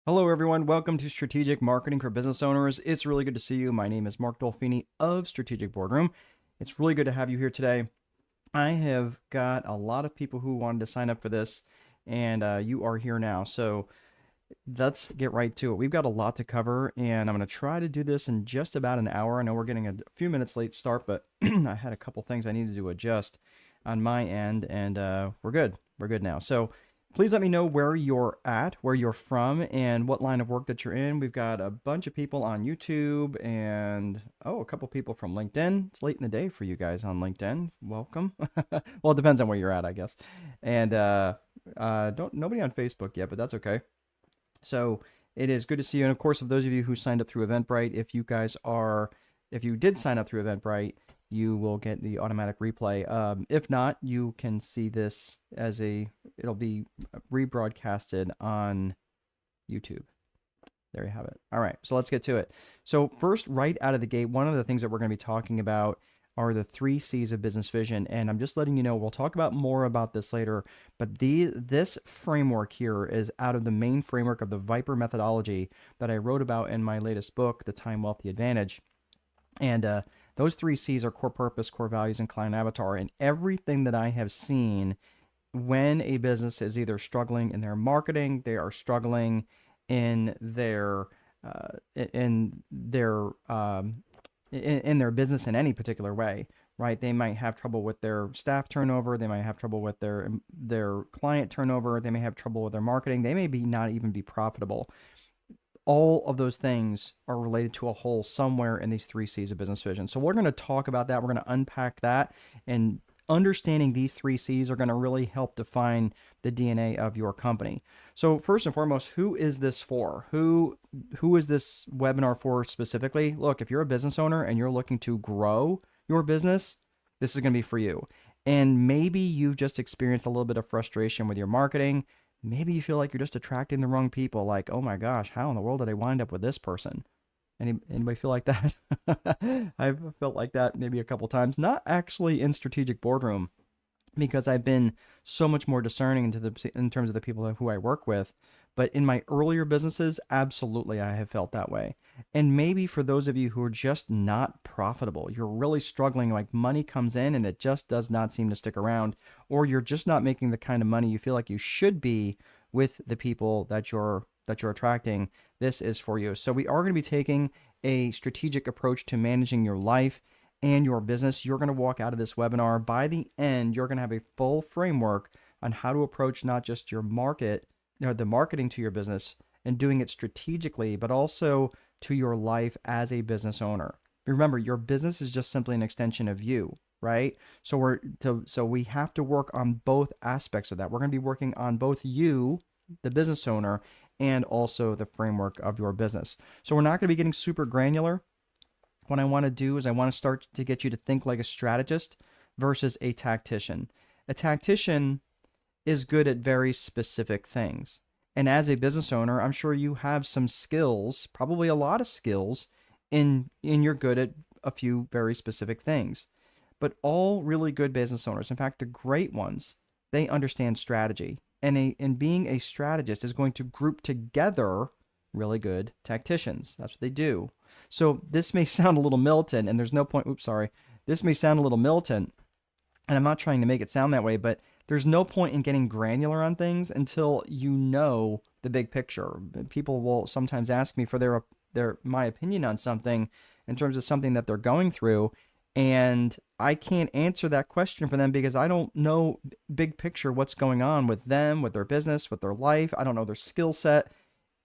Hello, everyone. Welcome to Strategic Marketing for Business Owners. It's really good to see you. My name is Mark Dolfini of Strategic Boardroom. It's really good to have you here today. I have got a lot of people who wanted to sign up for this, and you are here now. So let's get right to it. We've got a lot to cover, and I'm going to try to do this in just about an hour. I know we're getting a few minutes late start, but I had a couple things I needed to adjust on my end, and we're good. We're good now. So please let me know where you're at, where you're from, and what line of work that you're in. We've got a bunch of people on YouTube and, a couple people from LinkedIn. It's late in the day for you guys on LinkedIn. Welcome. Well, it depends on where you're at, I guess. And don't nobody on Facebook yet, but that's okay. So it is good to see you. And of course, of those of you who signed up through Eventbrite, if you did sign up through Eventbrite, you will get the automatic replay. If not, you can see this it'll be rebroadcasted on YouTube. There you have it. All right, so let's get to it. So first, right out of the gate, one of the things that we're going to be talking about are the 3 C's of business vision. And I'm just letting you know, we'll talk about more about this later, but this framework here is out of the main framework of the Viper methodology that I wrote about in my latest book, The Time Wealthy Advantage. And those 3 C's are core purpose, core values, and client avatar. And everything that I have seen when a business is either struggling in their marketing, they are struggling in their in their in their business in any particular way, right? They might have trouble with their staff turnover. They might have trouble with their client turnover. They may have trouble with their marketing. They may not even be profitable. All of those things are related to a whole somewhere in these 3 C's of business vision. So we're going to talk about that. We're going to unpack that, and understanding these 3 C's are going to really help define the DNA of your company. So first and foremost, who is this for? Who is this webinar for specifically? Look, if you're a business owner and you're looking to grow your business, this is going to be for you. And maybe you've just experienced a little bit of frustration with your marketing. Maybe you feel like you're just attracting the wrong people. Like, oh my gosh, how in the world did I wind up with this person? Anybody feel like that? I've felt like that maybe a couple times. Not actually in Strategic Boardroom, because I've been so much more discerning in terms of the people who I work with. But in my earlier businesses, absolutely, I have felt that way. And maybe for those of you who are just not profitable, you're really struggling, like money comes in and it just does not seem to stick around, or you're just not making the kind of money you feel like you should be with the people that you're attracting, this is for you. So we are going to be taking a strategic approach to managing your life and your business. You're going to walk out of this webinar. By the end, you're going to have a full framework on how to approach not just your the marketing to your business and doing it strategically, but also to your life as a business owner. Remember, your business is just simply an extension of you, right? So we have to work on both aspects of that. We're going to be working on both you, the business owner, and also the framework of your business. So we're not going to be getting super granular. What I want to do is I want to start to get you to think like a strategist versus a tactician. A tactician is good at very specific things. And as a business owner, I'm sure you have some skills, probably a lot of skills, in you're good at a few very specific things. But all really good business owners, in fact, the great ones, they understand strategy. And being a strategist is going to group together really good tacticians. That's what they do. So this may sound a little militant, and there's no point, this may sound a little militant, and I'm not trying to make it sound that way, but there's no point in getting granular on things until you know the big picture. People will sometimes ask me for my opinion on something in terms of something that they're going through, and I can't answer that question for them because I don't know big picture what's going on with them, with their business, with their life. I don't know their skill set.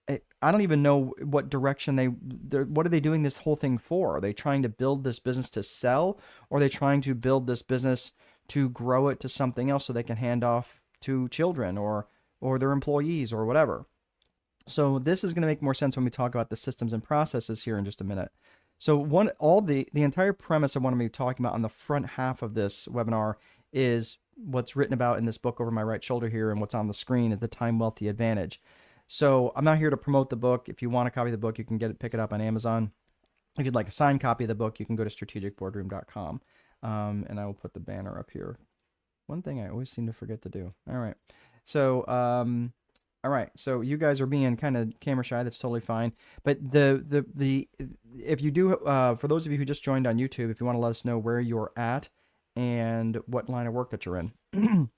I don't even know what direction what are they doing this whole thing for? Are they trying to build this business to sell, or are they trying to build this business to grow it to something else so they can hand off to children or their employees or whatever? So this is going to make more sense when we talk about the systems and processes here in just a minute. So the entire premise of what I'm going to be talking about on the front half of this webinar is what's written about in this book over my right shoulder here, and what's on the screen is the Time Wealthy Advantage. So I'm not here to promote the book. If you want a copy of the book, you can pick it up on Amazon. If you'd like a signed copy of the book, you can go to strategicboardroom.com. And I will put the banner up here. One thing I always seem to forget to do. All right. So All right, so you guys are being kind of camera shy. That's totally fine. But the if you do, for those of you who just joined on YouTube, if you want to let us know where you're at and what line of work that you're in,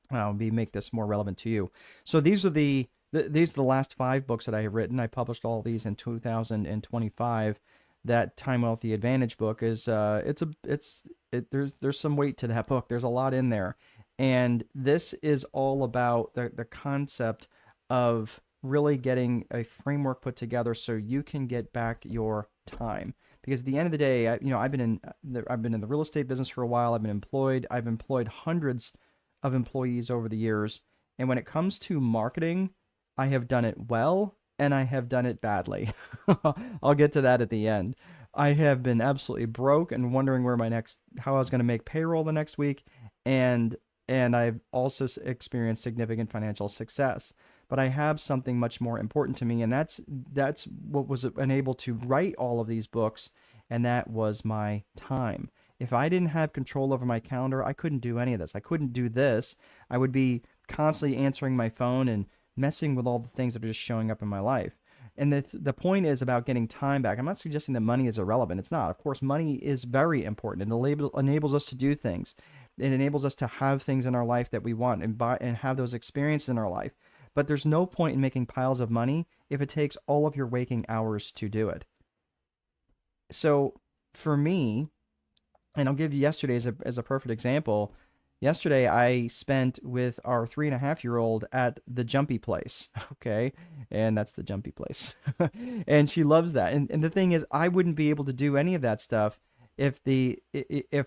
I'll make this more relevant to you. So these are these are the last 5 books that I have written. I published all these in 2025. That Time Wealthy Advantage book is there's some weight to that book. There's a lot in there, and this is all about the concept of really getting a framework put together so you can get back your time. Because at the end of the day, I've been in the real estate business for a while. I've employed hundreds of employees over the years, and when it comes to marketing, I have done it well and I have done it badly. I'll get to that at the end. I have been absolutely broke and wondering how I was going to make payroll the next week, and I've also experienced significant financial success. But I have something much more important to me, and that's what was enabled to write all of these books, and that was my time. If I didn't have control over my calendar, I couldn't do any of this. I couldn't do this. I would be constantly answering my phone and messing with all the things that are just showing up in my life. And the point is about getting time back. I'm not suggesting that money is irrelevant. It's not. Of course, money is very important. It enables us to do things. It enables us to have things in our life that we want and have those experiences in our life. But there's no point in making piles of money if it takes all of your waking hours to do it. So for me, and I'll give you yesterday as a perfect example. Yesterday, I spent with our 3.5-year-old at the Jumpy Place, okay? And that's the Jumpy Place. And she loves that. And the thing is, I wouldn't be able to do any of that stuff if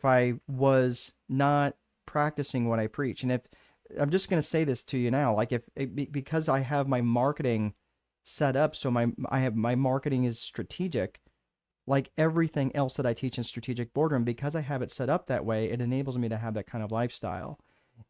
I was not practicing what I preach. And if I'm just going to say this to you now, like because I have my marketing set up, so my marketing is strategic, like everything else that I teach in Strategic Boardroom, because I have it set up that way, it enables me to have that kind of lifestyle.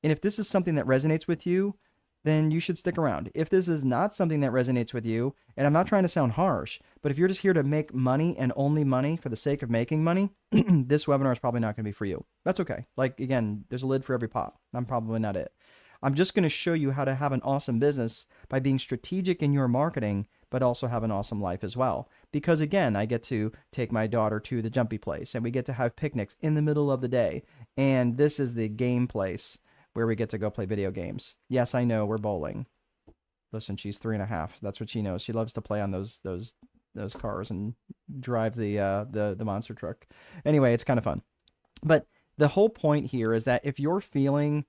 And if this is something that resonates with you, then you should stick around. If this is not something that resonates with you, and I'm not trying to sound harsh, but if you're just here to make money and only money for the sake of making money, this webinar is probably not going to be for you. That's okay. Like, again, there's a lid for every pot. I'm probably not it. I'm just going to show you how to have an awesome business by being strategic in your marketing, but also have an awesome life as well. Because again, I get to take my daughter to the Jumpy Place, and we get to have picnics in the middle of the day. And this is the game place where we get to go play video games. Yes, I know, we're bowling. Listen, she's 3.5. That's what she knows. She loves to play on those cars and drive the monster truck. Anyway, it's kind of fun. But the whole point here is that if you're feeling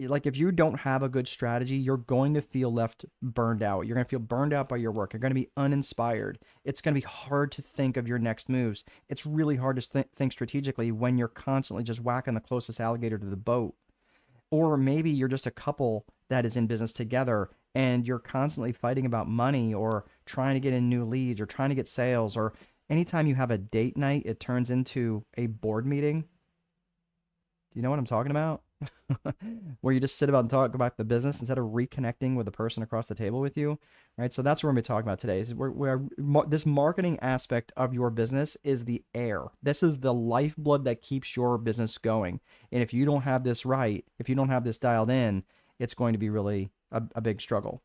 like if you don't have a good strategy, you're going to feel left burned out. You're going to feel burned out by your work. You're going to be uninspired. It's going to be hard to think of your next moves. It's really hard to think strategically when you're constantly just whacking the closest alligator to the boat. Or maybe you're just a couple that is in business together and you're constantly fighting about money or trying to get in new leads or trying to get sales, or anytime you have a date night, it turns into a board meeting. Do you know what I'm talking about? Where you just sit about and talk about the business instead of reconnecting with the person across the table with you, right? So that's what we're going to be talking about today. Is this marketing aspect of your business is the air. This is the lifeblood that keeps your business going. And if you don't have this right, if you don't have this dialed in, it's going to be really a big struggle.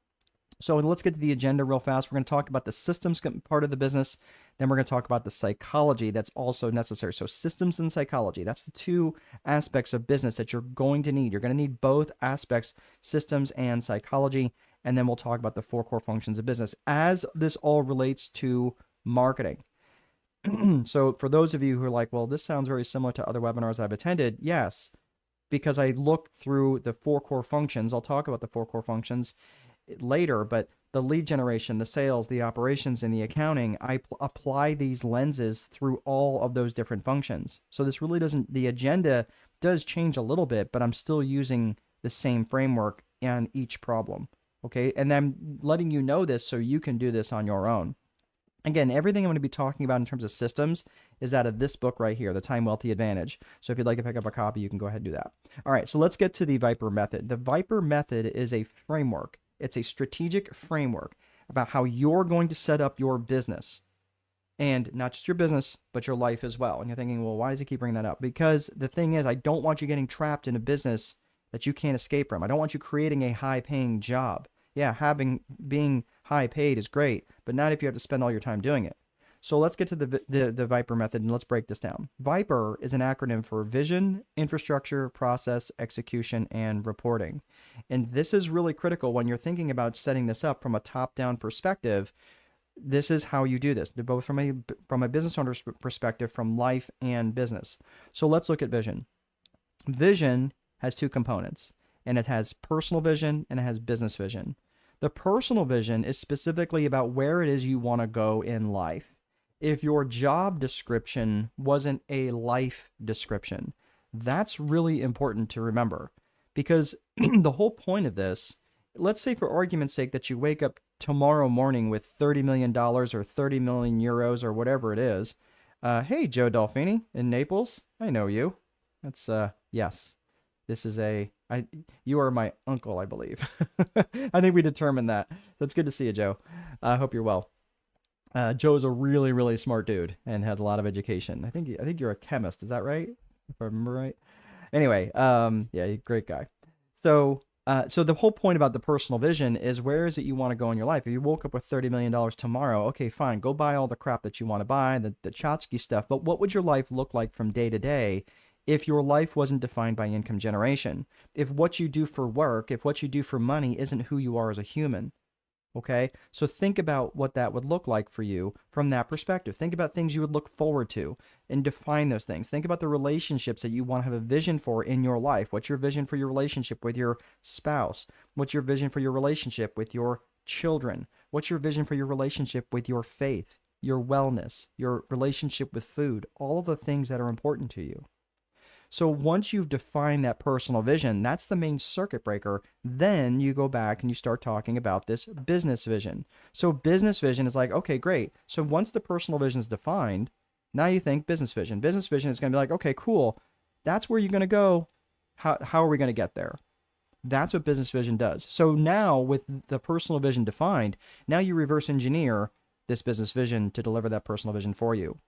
So let's get to the agenda real fast. We're going to talk about the systems part of the business. Then we're going to talk about the psychology that's also necessary. So systems and psychology, that's the two aspects of business that you're going to need. You're going to need both aspects, systems and psychology. And then we'll talk about the 4 core functions of business as this all relates to marketing. So for those of you who are like, well, this sounds very similar to other webinars I've attended. Yes, because I looked through the 4 core functions. I'll talk about the 4 core functions later, but the lead generation, the sales, the operations, and the accounting, I apply these lenses through all of those different functions. So this really doesn't, the agenda does change a little bit, but I'm still using the same framework on each problem. Okay. And I'm letting you know this so you can do this on your own. Again, everything I'm going to be talking about in terms of systems is out of this book right here, The Time Wealthy Advantage. So if you'd like to pick up a copy, you can go ahead and do that. All right. So let's get to the Viper method. The Viper method is a framework. It's a strategic framework about how you're going to set up your business, and not just your business, but your life as well. And you're thinking, well, why does he keep bringing that up? Because the thing is, I don't want you getting trapped in a business that you can't escape from. I don't want you creating a high-paying job Yeah, being high paid is great, but not if you have to spend all your time doing it. So let's get to the Viper method and let's break this down. Viper is an acronym for Vision, Infrastructure, Process, Execution, and Reporting. And this is really critical when you're thinking about setting this up from a top-down perspective. This is how you do this. They're both from a business owner's perspective, from life and business. So let's look at vision. Vision has two components, and it has personal vision and it has business vision. The personal vision is specifically about where it is you want to go in life. If your job description wasn't a life description, that's really important to remember, because the whole point of this, let's say for argument's sake that you wake up tomorrow morning with $30 million or 30 million euros or whatever it is. Hey, Joe Dolfini in Naples, I know you. That's, yes, this is you are my uncle, I believe. I think we determined that. So it's good to see you, Joe. I hope you're well. Joe is a really, really smart dude and has a lot of education. I think you're a chemist. Is that right? If I remember right. Anyway, yeah, great guy. So the whole point about the personal vision is, where is it you want to go in your life? If you woke up with $30 million tomorrow, okay, fine, go buy all the crap that you want to buy, the tchotchke stuff. But what would your life look like from day to day if your life wasn't defined by income generation? If what you do for work, if what you do for money isn't who you are as a human? Okay, so think about what that would look like for you from that perspective. Think about things you would look forward to and define those things. Think about the relationships that you want to have a vision for in your life. What's your vision for your relationship with your spouse? What's your vision for your relationship with your children? What's your vision for your relationship with your faith, your wellness, your relationship with food? All of the things that are important to you. So once you've defined that personal vision, that's the main circuit breaker. Then you go back and you start talking about this business vision. So business vision is like, okay, great. So once the personal vision is defined, now you think business vision. Business vision is going to be like, okay, cool. That's where you're going to go. How are we going to get there? That's what business vision does. So now with the personal vision defined, now you reverse engineer this business vision to deliver that personal vision for you.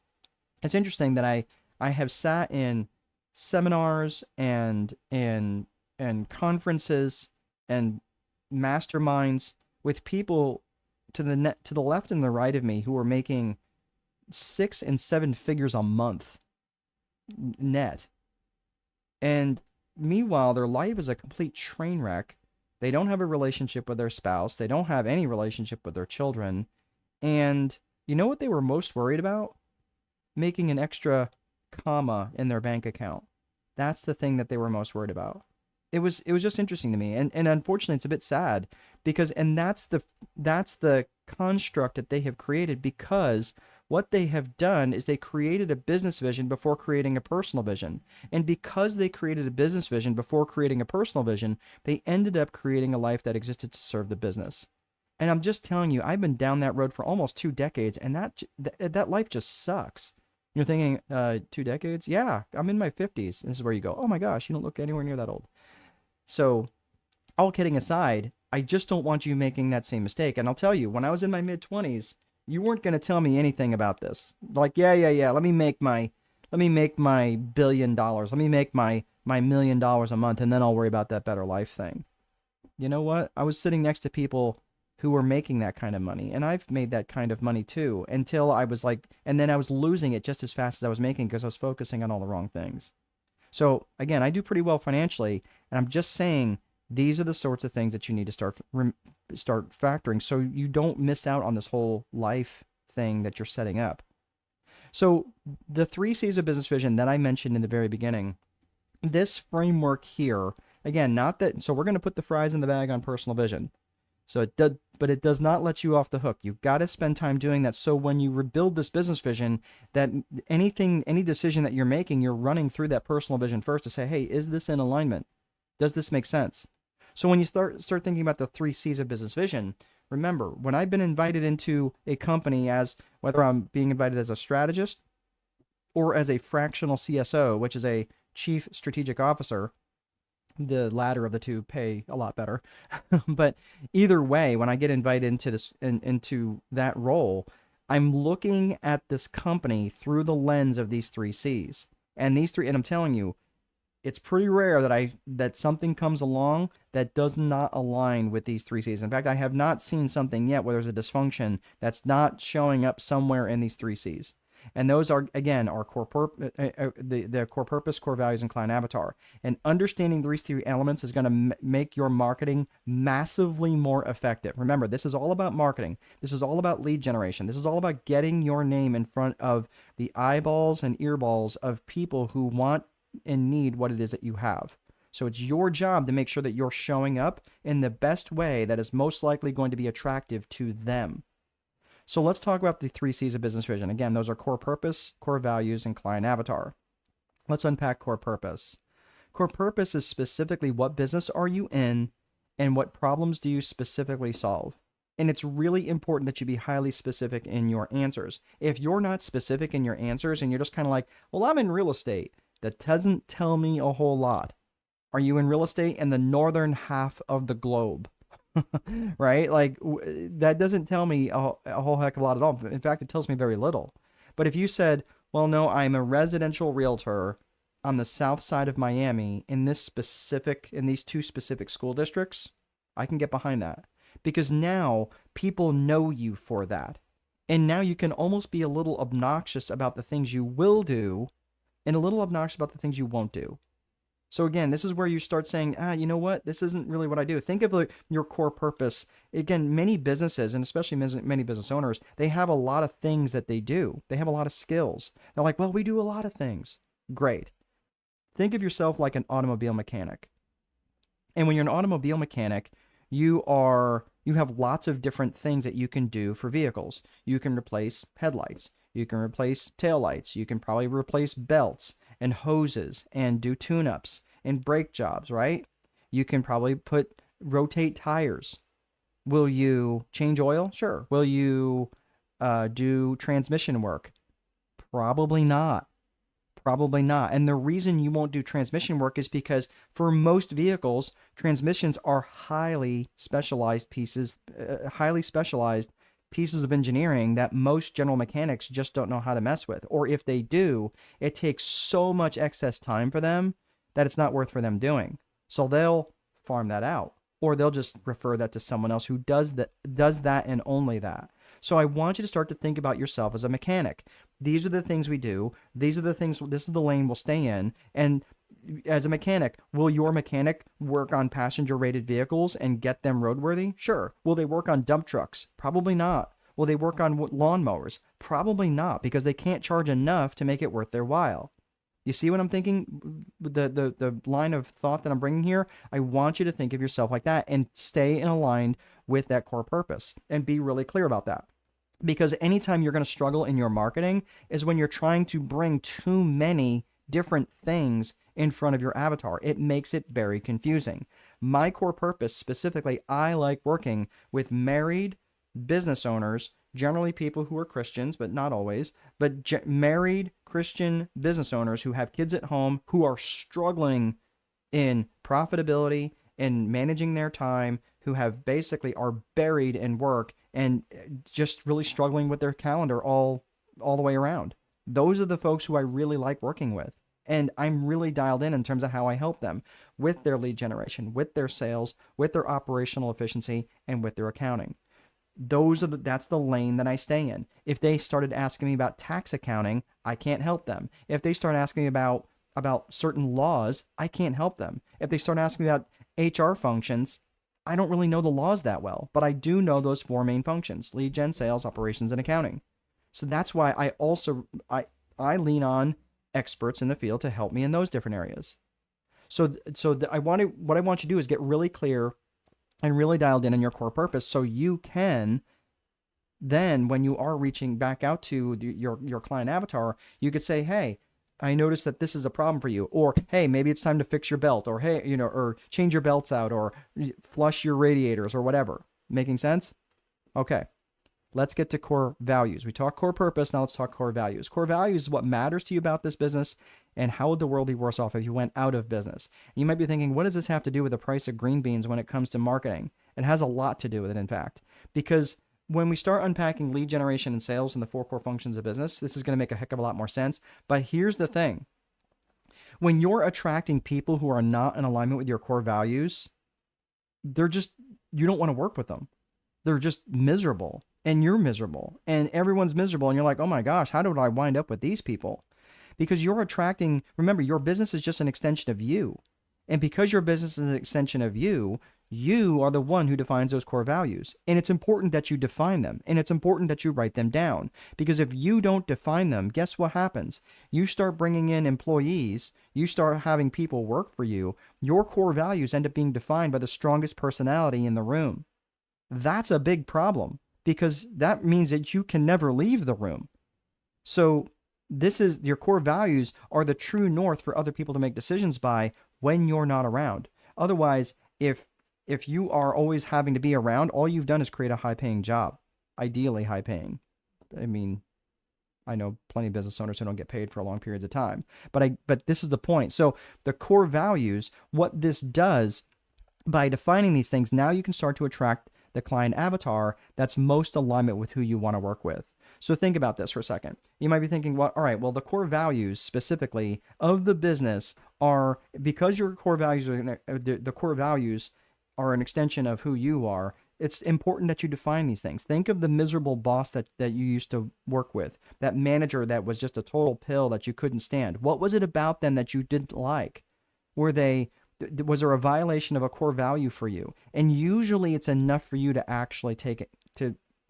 It's interesting that I have sat in seminars and conferences and masterminds with people to the left and the right of me who are making 6 and 7 figures a month net, and meanwhile their life is a complete train wreck. They don't have a relationship with their spouse, they don't have any relationship with their children, and you know what they were most worried about? Making an extra comma in their bank account. That's the thing that they were most worried about. It was just interesting to me, and unfortunately it's a bit sad, because that's the construct that they have created, because what they have done is they created a business vision before creating a personal vision. And because they created a business vision before creating a personal vision, they ended up creating a life that existed to serve the business. And I'm just telling you, I've been down that road for almost 2 decades, and that life just sucks. You're thinking, 2 decades? Yeah, I'm in my 50s. This is where you go, oh my gosh, you don't look anywhere near that old. So, all kidding aside, I just don't want you making that same mistake. And I'll tell you, when I was in my mid-20s, you weren't going to tell me anything about this. Like, yeah, let me make my $1 billion. Let me make my $1 million a month, and then I'll worry about that better life thing. You know what? I was sitting next to people who were making that kind of money, and I've made that kind of money too, until I was like, and then I was losing it just as fast as I was making, because I was focusing on all the wrong things. So again, I do pretty well financially, and I'm just saying these are the sorts of things that you need to start factoring, so you don't miss out on this whole life thing that you're setting up. So the 3 C's of business vision that I mentioned in the very beginning, this framework here, again, not that, so we're going to put the fries in the bag on personal vision. So but it does not let you off the hook. You've got to spend time doing that. So when you rebuild this business vision, that any decision that you're making, you're running through that personal vision first to say, hey, is this in alignment? Does this make sense? So when you start thinking about the 3 C's of business vision, remember, when I've been invited into a company, as whether I'm being invited as a strategist or as a fractional CSO, which is a chief strategic officer, the latter of the two pay a lot better. But either way, when I get invited into that role, I'm looking at this company through the lens of these 3 C's. And I'm telling you, It's pretty rare that something comes along that does not align with these 3 C's. In fact, I have not seen something yet where there's a dysfunction that's not showing up somewhere in these 3 C's. And those are, again, our the core purpose, core values, and client avatar. And understanding these 3 elements is going to make your marketing massively more effective. Remember, this is all about marketing. This is all about lead generation. This is all about getting your name in front of the eyeballs and earballs of people who want and need what it is that you have. So it's your job to make sure that you're showing up in the best way that is most likely going to be attractive to them. So let's talk about the 3 C's of business vision. Again, those are core purpose, core values, and client avatar. Let's unpack core purpose. Core purpose is specifically what business are you in and what problems do you specifically solve. And it's really important that you be highly specific in your answers. If you're not specific in your answers and you're just kind of like, well, I'm in real estate, that doesn't tell me a whole lot. Are you in real estate in the northern half of the globe? Right? Like that doesn't tell me a whole heck of a lot at all. In fact, it tells me very little. But if you said, well, no, I'm a residential realtor on the south side of Miami in these 2 specific school districts, I can get behind that because now people know you for that. And now you can almost be a little obnoxious about the things you will do and a little obnoxious about the things you won't do. So again, this is where you start saying, you know what? This isn't really what I do. Think of your core purpose. Again, many businesses, and especially many business owners, they have a lot of things that they do. They have a lot of skills. They're like, well, we do a lot of things. Great. Think of yourself like an automobile mechanic. And when you're an automobile mechanic, you have lots of different things that you can do for vehicles. You can replace headlights. You can replace taillights. You can probably replace belts and hoses and do tune-ups and brake jobs, right? You can probably rotate tires. Will you change oil? Sure. Will you do transmission work? Probably not. Probably not. And the reason you won't do transmission work is because for most vehicles, transmissions are highly specialized pieces of engineering that most general mechanics just don't know how to mess with. Or if they do, it takes so much excess time for them that it's not worth for them doing. So they'll farm that out, or they'll just refer that to someone else who does that and only that. So I want you to start to think about yourself as a mechanic. These are the things we do. These are the things, this is the lane we'll stay in. And as a mechanic, will your mechanic work on passenger rated vehicles and get them roadworthy? Sure. Will they work on dump trucks? Probably not. Will they work on lawnmowers? Probably not, because they can't charge enough to make it worth their while. You see what I'm thinking? The line of thought that I'm bringing here? I want you to think of yourself like that and stay in aligned with that core purpose and be really clear about that. Because anytime you're going to struggle in your marketing is when you're trying to bring too many different things in front of your avatar. It makes it very confusing. My core purpose specifically, I like working with married business owners, generally people who are Christians, but not always, but married Christian business owners who have kids at home who are struggling in profitability and managing their time, who have basically are buried in work and just really struggling with their calendar all the way around. Those are the folks who I really like working with. And I'm really dialed in terms of how I help them with their lead generation, with their sales, with their operational efficiency, and with their accounting. That's the lane that I stay in. If they started asking me about tax accounting, I can't help them. If they start asking me about certain laws, I can't help them. If they start asking me about HR functions, I don't really know the laws that well, but I do know those 4 main functions: lead gen, sales, operations, and accounting. So that's why I lean on experts in the field to help me in those different areas. What I want you to do is get really clear and really dialed in on your core purpose, so you can then, when you are reaching back out to your client avatar, you could say, hey, I noticed that this is a problem for you, or hey, maybe it's time to fix your belt, or hey, or change your belts out, or flush your radiators, or whatever. Making sense? Okay. Let's get to core values. We talked core purpose. Now let's talk core values. Core values is what matters to you about this business, and how would the world be worse off if you went out of business? And you might be thinking, what does this have to do with the price of green beans when it comes to marketing? It has a lot to do with it, in fact, because when we start unpacking lead generation and sales and the 4 core functions of business, this is going to make a heck of a lot more sense. But here's the thing. When you're attracting people who are not in alignment with your core values, they're just, you don't want to work with them. They're just miserable, and you're miserable, and everyone's miserable. And you're like, oh my gosh, how did I wind up with these people? Because you're attracting, remember, your business is just an extension of you. And because your business is an extension of you, you are the one who defines those core values. And it's important that you define them. And it's important that you write them down. Because if you don't define them, guess what happens? You start bringing in employees. You start having people work for you. Your core values end up being defined by the strongest personality in the room. That's a big problem, because that means that you can never leave the room. So this is, your core values are the true north for other people to make decisions by when you're not around. Otherwise, if you are always having to be around, all you've done is create a high-paying job, ideally high-paying. I mean, I know plenty of business owners who don't get paid for long periods of time, but this is the point. So the core values, what this does by defining these things, now you can start to attract the client avatar that's most alignment with who you want to work with. So think about this for a second. You might be thinking, well, all right, well, the core values specifically of the business are, because your core values are, the core values are an extension of who you are, it's important that you define these things. Think of the miserable boss that you used to work with, that manager that was just a total pill that you couldn't stand. What was it about them that you didn't like? Was there a violation of a core value for you? And usually it's enough for you to actually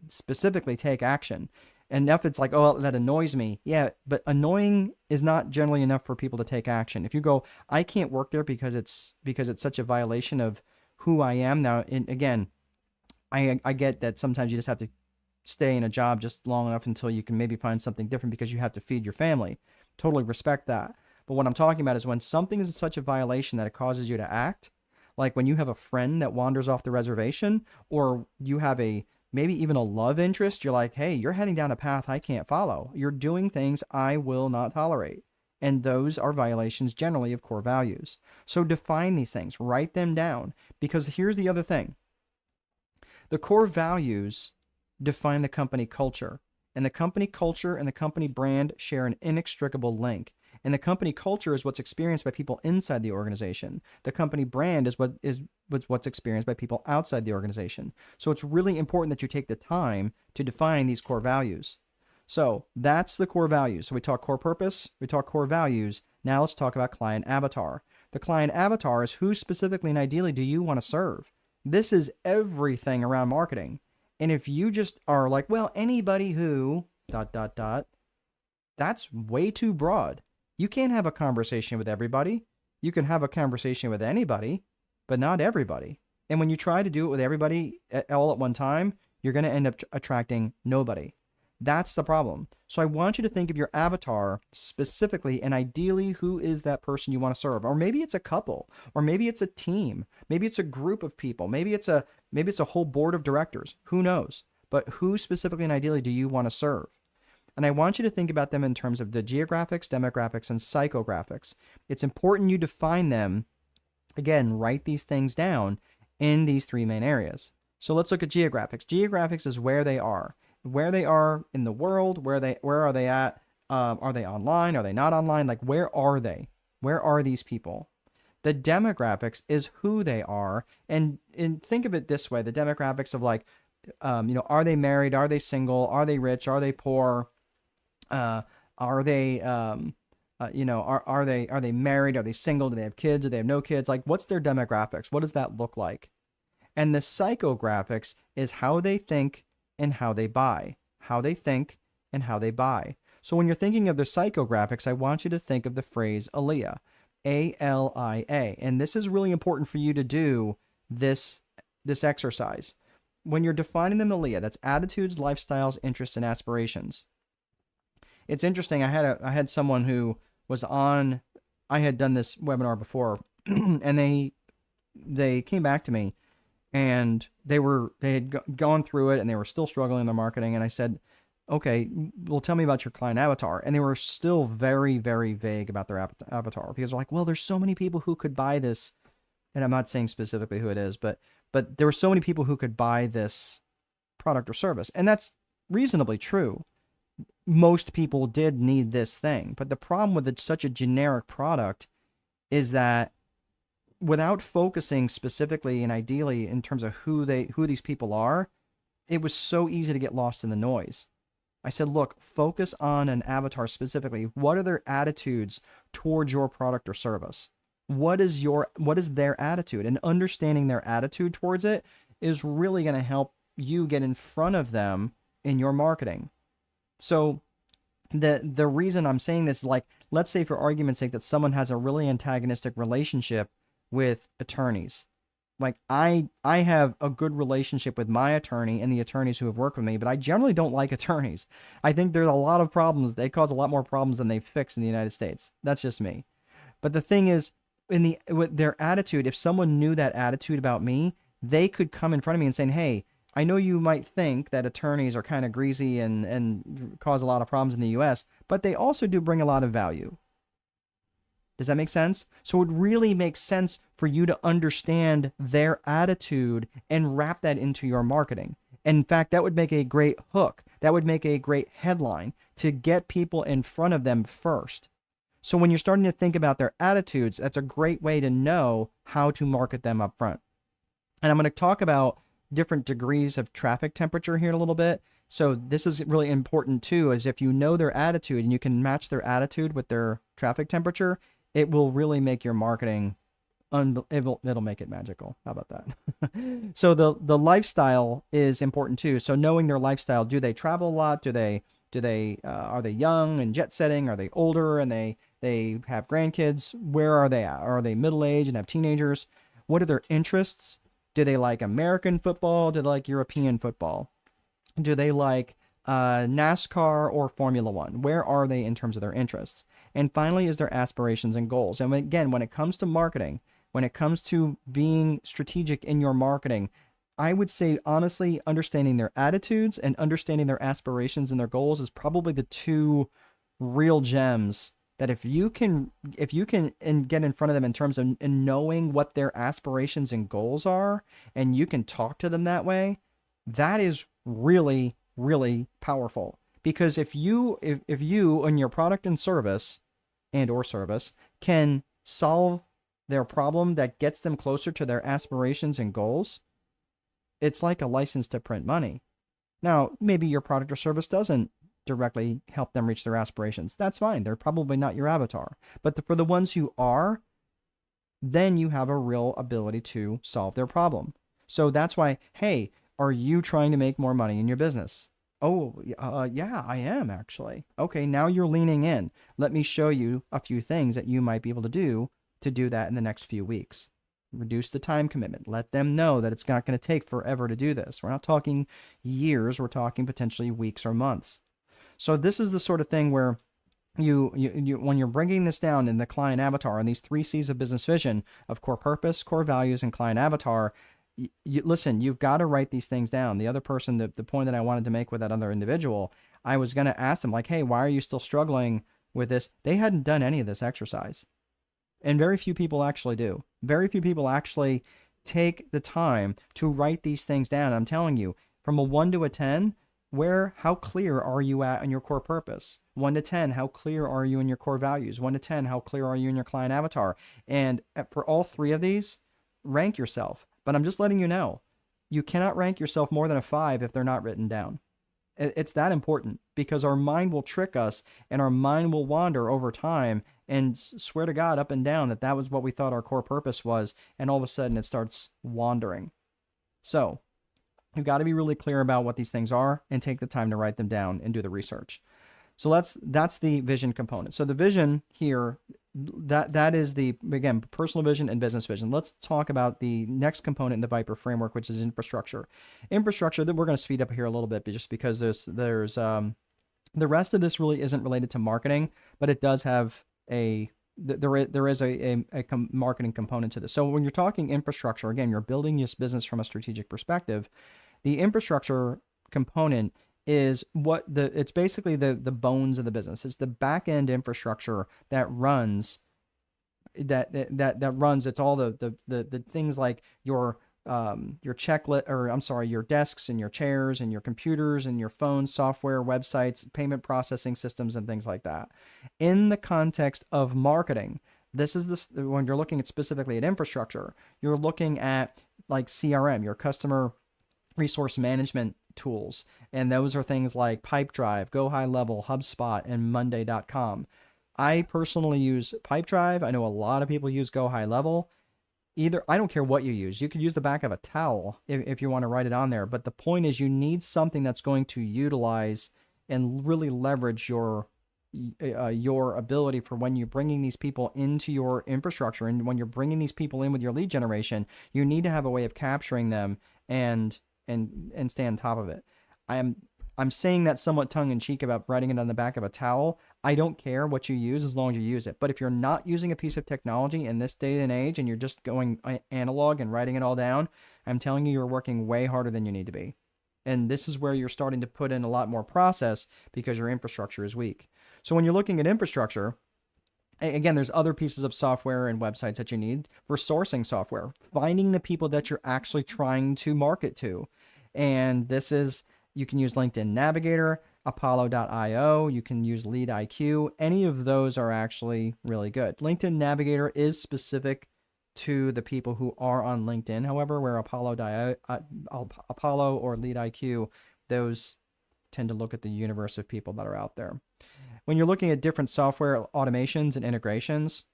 specifically take action. Enough, it's like, oh, that annoys me. Yeah, but annoying is not generally enough for people to take action. If you go, I can't work there because it's such a violation of who I am. Now, again, I get that sometimes you just have to stay in a job just long enough until you can maybe find something different because you have to feed your family. Totally respect that. But what I'm talking about is when something is such a violation that it causes you to act, like when you have a friend that wanders off the reservation, or you have maybe even a love interest, you're like, hey, you're heading down a path I can't follow. You're doing things I will not tolerate. And those are violations generally of core values. So define these things, write them down, because here's the other thing. The core values define the company culture, and the company culture and the company brand share an inextricable link. And the company culture is what's experienced by people inside the organization. The company brand is what's experienced by people outside the organization. So it's really important that you take the time to define these core values. So that's the core values. So we talk core purpose, we talk core values. Now let's talk about client avatar. The client avatar is who specifically and ideally do you want to serve? This is everything around marketing. And if you just are like, well, anybody who ... that's way too broad. You can't have a conversation with everybody. You can have a conversation with anybody, but not everybody. And when you try to do it with everybody all at one time, you're going to end up attracting nobody. That's the problem. So I want you to think of your avatar specifically, and ideally, who is that person you want to serve? Or maybe it's a couple, or maybe it's a team, maybe it's a group of people, maybe it's a whole board of directors. Who knows? But who specifically and ideally do you want to serve? And I want you to think about them in terms of the geographics, demographics, and psychographics. It's important you define them. Again, write these things down in these three main areas. So let's look at geographics. Geographics is where they are in the world, where are they at? Are they online? Are they not online? Like, where are they? Where are these people? The demographics is who they are. And think of it this way, the demographics of like, are they married? Are they single? Are they rich? Are they poor? Are they married? Are they single? Do they have kids? Do they have no kids? Like, what's their demographics? What does that look like? And the psychographics is how they think and how they buy. How they think and how they buy. So when you're thinking of the psychographics, I want you to think of the phrase ALIA, ALIA. And this is really important for you to do this exercise. When you're defining the ALIA, that's attitudes, lifestyles, interests, and aspirations. It's interesting. I had someone who was on. I had done this webinar before, and they came back to me, and they had gone through it, and they were still struggling in their marketing. And I said, "Okay, well, tell me about your client avatar." And they were still very, very vague about their avatar, because they're like, "Well, there's so many people who could buy this," and I'm not saying specifically who it is, but there were so many people who could buy this product or service, and that's reasonably true. Most people did need this thing, but the problem with such a generic product is that without focusing specifically and ideally in terms of who these people are, it was so easy to get lost in the noise. I said, look, focus on an avatar specifically. What are their attitudes towards your product or service? What is their attitude? And understanding their attitude towards it is really going to help you get in front of them in your marketing. So the reason I'm saying this is, like, let's say for argument's sake that someone has a really antagonistic relationship with attorneys. Like I have a good relationship with my attorney and the attorneys who have worked with me, but I generally don't like attorneys. I think there's a lot of problems. They cause a lot more problems than they fix in the United States. That's just me. But the thing is, with their attitude, if someone knew that attitude about me, they could come in front of me and say, hey, I know you might think that attorneys are kind of greasy and cause a lot of problems in the US, but they also do bring a lot of value. Does that make sense? So it really makes sense for you to understand their attitude and wrap that into your marketing. And in fact, that would make a great hook. That would make a great headline to get people in front of them first. So when you're starting to think about their attitudes, that's a great way to know how to market them up front. And I'm going to talk about different degrees of traffic temperature here in a little bit. So this is really important too, is if you know their attitude and you can match their attitude with their traffic temperature, it will really make your marketing, it'll make it magical. How about that? So the lifestyle is important too. So knowing their lifestyle, do they travel a lot? Are they young and jet setting? Are they older and they have grandkids? Where are they at? Are they middle aged and have teenagers? What are their interests? Do they like American football? Do they like European football? Do they like NASCAR or Formula One? Where are they in terms of their interests? And finally, is their aspirations and goals. And again, when it comes to marketing, when it comes to being strategic in your marketing, I would say, honestly, understanding their attitudes and understanding their aspirations and their goals is probably the two real gems that if you can and get in front of them in terms of knowing what their aspirations and goals are, and you can talk to them that way, that is really, really powerful. Because if you and your product and service can solve their problem that gets them closer to their aspirations and goals, it's like a license to print money. Now, maybe your product or service doesn't directly help them reach their aspirations. That's fine. They're probably not your avatar. But for the ones who are, then you have a real ability to solve their problem. So that's why, hey, are you trying to make more money in your business? Oh, yeah, I am actually. Okay, now you're leaning in. Let me show you a few things that you might be able to do that in the next few weeks. Reduce the time commitment. Let them know that it's not going to take forever to do this. We're not talking years. We're talking potentially weeks or months. So this is the sort of thing where you when you're bringing this down in the client avatar and these 3 C's of business vision of core purpose, core values, and client avatar, listen, you've got to write these things down. The other person, the point that I wanted to make with that other individual, I was going to ask them, like, hey, why are you still struggling with this? They hadn't done any of this exercise. And very few people actually do. Very few people actually take the time to write these things down. I'm telling you, from a 1 to a 10, how clear are you at in your core purpose? 1 to 10, how clear are you in your core values? 1 to 10, how clear are you in your client avatar? And for all 3 of these, rank yourself. But I'm just letting you know, you cannot rank yourself more than a 5 if they're not written down. It's that important, because our mind will trick us and our mind will wander over time and swear to God up and down that was what we thought our core purpose was. And all of a sudden it starts wandering. So you've got to be really clear about what these things are and take the time to write them down and do the research. So that's the vision component. So the vision here, that is the, again, personal vision and business vision. Let's talk about the next component in the Viper framework, which is infrastructure. Infrastructure, that we're going to speed up here a little bit just because there's the rest of this really isn't related to marketing, but it does have there is a marketing component to this. So when you're talking infrastructure, again, you're building this business from a strategic perspective. The infrastructure component is it's basically the bones of the business. It's the back end infrastructure that runs it's all the things like your checklist, or I'm sorry, your desks and your chairs and your computers and your phones, software, websites, payment processing systems, and things like that. In the context of marketing, This is this when you're looking at specifically at infrastructure, you're looking at like CRM, your customer resource management tools. And those are things like Pipedrive, Go High Level, HubSpot, and Monday.com. I personally use Pipedrive. I know a lot of people use Go High Level. Either, I don't care what you use. You could use the back of a towel if you want to write it on there. But the point is you need something that's going to utilize and really leverage your ability for when you're bringing these people into your infrastructure, and when you're bringing these people in with your lead generation, you need to have a way of capturing them and stay on top of it. I'm saying that somewhat tongue in cheek about writing it on the back of a towel. I don't care what you use as long as you use it. But if you're not using a piece of technology in this day and age and you're just going analog and writing it all down, I'm telling you, you're working way harder than you need to be. And this is where you're starting to put in a lot more process because your infrastructure is weak. So when you're looking at infrastructure, again, there's other pieces of software and websites that you need for sourcing software, finding the people that you're actually trying to market to. And this is, you can use LinkedIn Navigator, Apollo.io, you can use Lead IQ. Any of those are actually really good. LinkedIn Navigator is specific to the people who are on LinkedIn. However, where Apollo or Lead IQ, those tend to look at the universe of people that are out there. When you're looking at different software automations and integrations,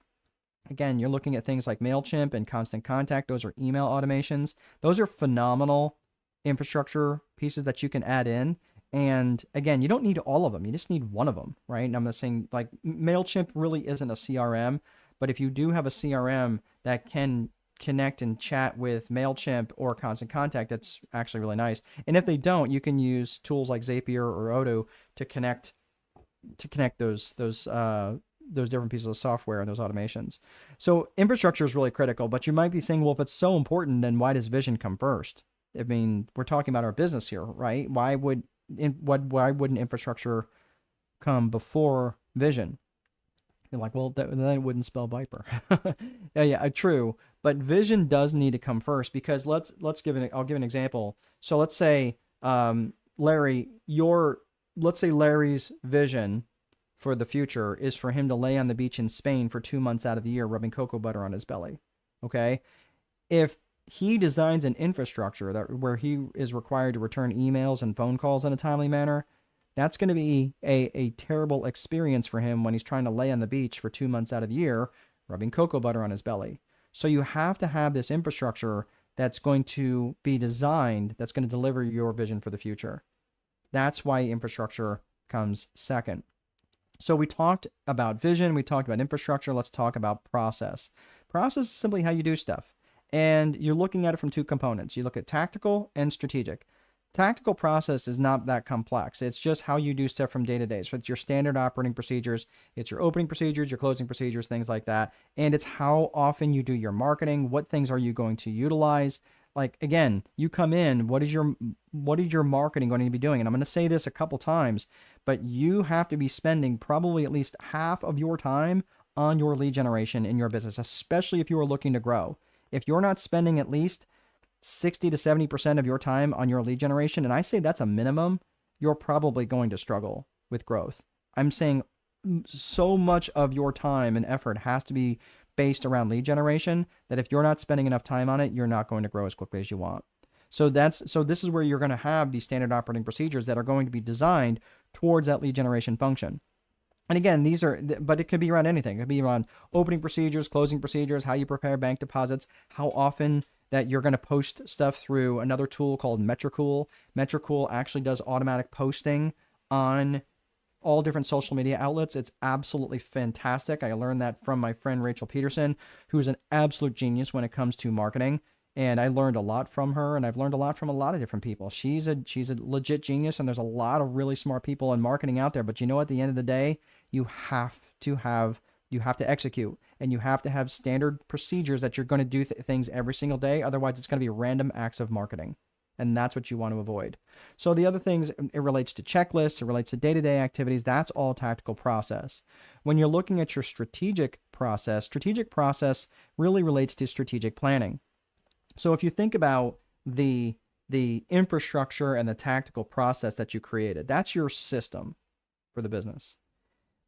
again, you're looking at things like MailChimp and Constant Contact. Those are email automations. Those are phenomenal infrastructure pieces that you can add in. And again, you don't need all of them. You just need one of them, right? And I'm not saying like MailChimp really isn't a CRM, but if you do have a CRM that can connect and chat with MailChimp or Constant Contact, that's actually really nice. And if they don't, you can use tools like Zapier or Odoo to connect those different pieces of software and those automations. So infrastructure is really critical, but you might be saying, well, if it's so important, then why does vision come first? I mean, we're talking about our business here, right? Why wouldn't infrastructure come before vision? You're like, well, then it wouldn't spell Viper. yeah, true. But vision does need to come first, because I'll give an example. So let's say, Larry's vision for the future is for him to lay on the beach in Spain for 2 months out of the year, rubbing cocoa butter on his belly. Okay. If he designs an infrastructure where he is required to return emails and phone calls in a timely manner, that's going to be a terrible experience for him when he's trying to lay on the beach for 2 months out of the year, rubbing cocoa butter on his belly. So you have to have this infrastructure that's going to be designed, that's going to deliver your vision for the future. That's why infrastructure comes second. So we talked about vision, we talked about infrastructure, let's talk about process. Process is simply how you do stuff. And you're looking at it from two components. You look at tactical and strategic. Tactical process is not that complex. It's just how you do stuff from day to day. So it's your standard operating procedures. It's your opening procedures, your closing procedures, things like that. And it's how often you do your marketing. What things are you going to utilize? Like, again, you come in, what is your marketing going to be doing? And I'm going to say this a couple times, but you have to be spending probably at least half of your time on your lead generation in your business, especially if you are looking to grow. If you're not spending at least 60 to 70% of your time on your lead generation, and I say that's a minimum, you're probably going to struggle with growth. I'm saying so much of your time and effort has to be based around lead generation that if you're not spending enough time on it, you're not going to grow as quickly as you want. So this is where you're going to have these standard operating procedures that are going to be designed towards that lead generation function. And again, but it could be around anything. It could be around opening procedures, closing procedures, how you prepare bank deposits, how often that you're going to post stuff through another tool called Metricool. Metricool actually does automatic posting on all different social media outlets. It's absolutely fantastic. I learned that from my friend Rachel Peterson, who is an absolute genius when it comes to marketing. And I learned a lot from her, and I've learned a lot from a lot of different people. She's a legit genius, and there's a lot of really smart people in marketing out there. But you know, at the end of the day, you have to execute, and you have to have standard procedures that you're going to do things every single day. Otherwise, it's going to be random acts of marketing, and that's what you want to avoid. So the other things, it relates to checklists, it relates to day-to-day activities. That's all tactical process. When you're looking at your strategic process really relates to strategic planning. So if you think about the infrastructure and the tactical process that you created, that's your system for the business.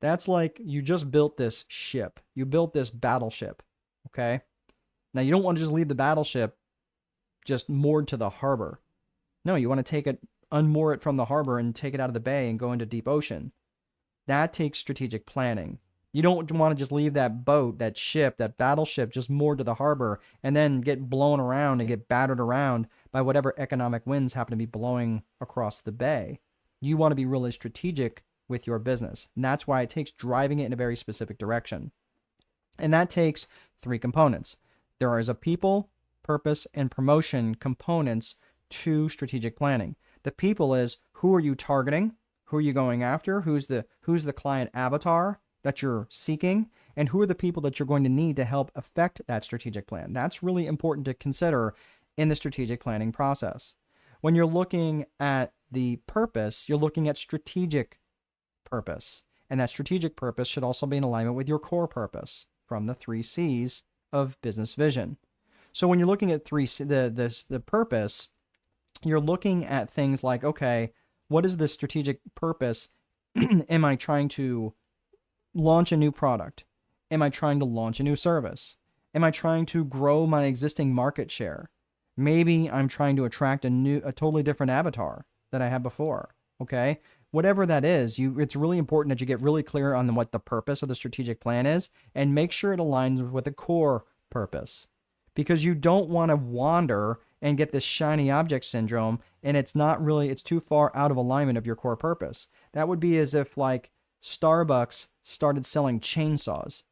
That's like you just built this ship. You built this battleship. Okay. Now you don't want to just leave the battleship just moored to the harbor. No, you want to take it, unmoor it from the harbor and take it out of the bay and go into deep ocean. That takes strategic planning. You don't want to just leave that boat, that ship, that battleship just moored to the harbor and then get blown around and get battered around by whatever economic winds happen to be blowing across the bay. You want to be really strategic with your business. And that's why it takes driving it in a very specific direction. And that takes 3 components. There is a people, purpose, and promotion components to strategic planning. The people is, who are you targeting? Who are you going after? Who's the client avatar that you're seeking? And who are the people that you're going to need to help affect that strategic plan? That's really important to consider in the strategic planning process. When you're looking at the purpose, you're looking at strategic purpose. And that strategic purpose should also be in alignment with your core purpose from the 3 C's of business vision. So when you're looking at the purpose, you're looking at things like, okay, what is the strategic purpose? Am I trying to launch a new product? Am I trying to launch a new service? Am I trying to grow my existing market share? Maybe I'm trying to attract a totally different avatar that I had before. Okay. Whatever that is, it's really important that you get really clear on what the purpose of the strategic plan is and make sure it aligns with the core purpose, because you don't want to wander and get this shiny object syndrome and it's too far out of alignment of your core purpose. That would be as if like Starbucks started selling chainsaws.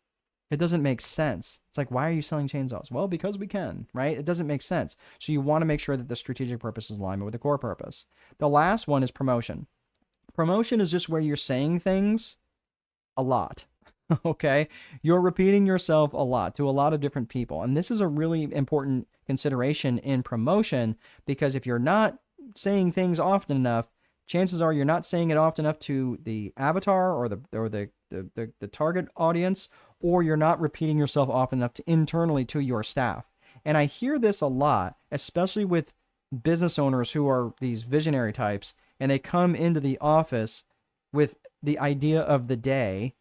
It doesn't make sense. It's like, why are you selling chainsaws? Well, because we can, right? It doesn't make sense. So you want to make sure that the strategic purpose is in alignment with the core purpose. The last one is promotion. Promotion is just where you're saying things a lot. Okay? You're repeating yourself a lot to a lot of different people. And this is a really important consideration in promotion, because if you're not saying things often enough, chances are you're not saying it often enough to the avatar or the target audience, or you're not repeating yourself often enough internally to your staff. And I hear this a lot, especially with business owners who are these visionary types, and they come into the office with the idea of the day,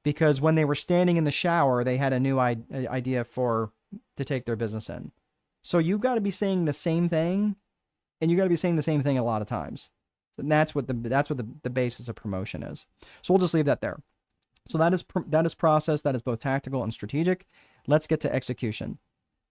because when they were standing in the shower, they had a new idea to take their business in. So you've got to be saying the same thing, and you got to be saying the same thing a lot of times. So that's what the basis of promotion is. So we'll just leave that there. So that is process. That is both tactical and strategic. Let's get to execution.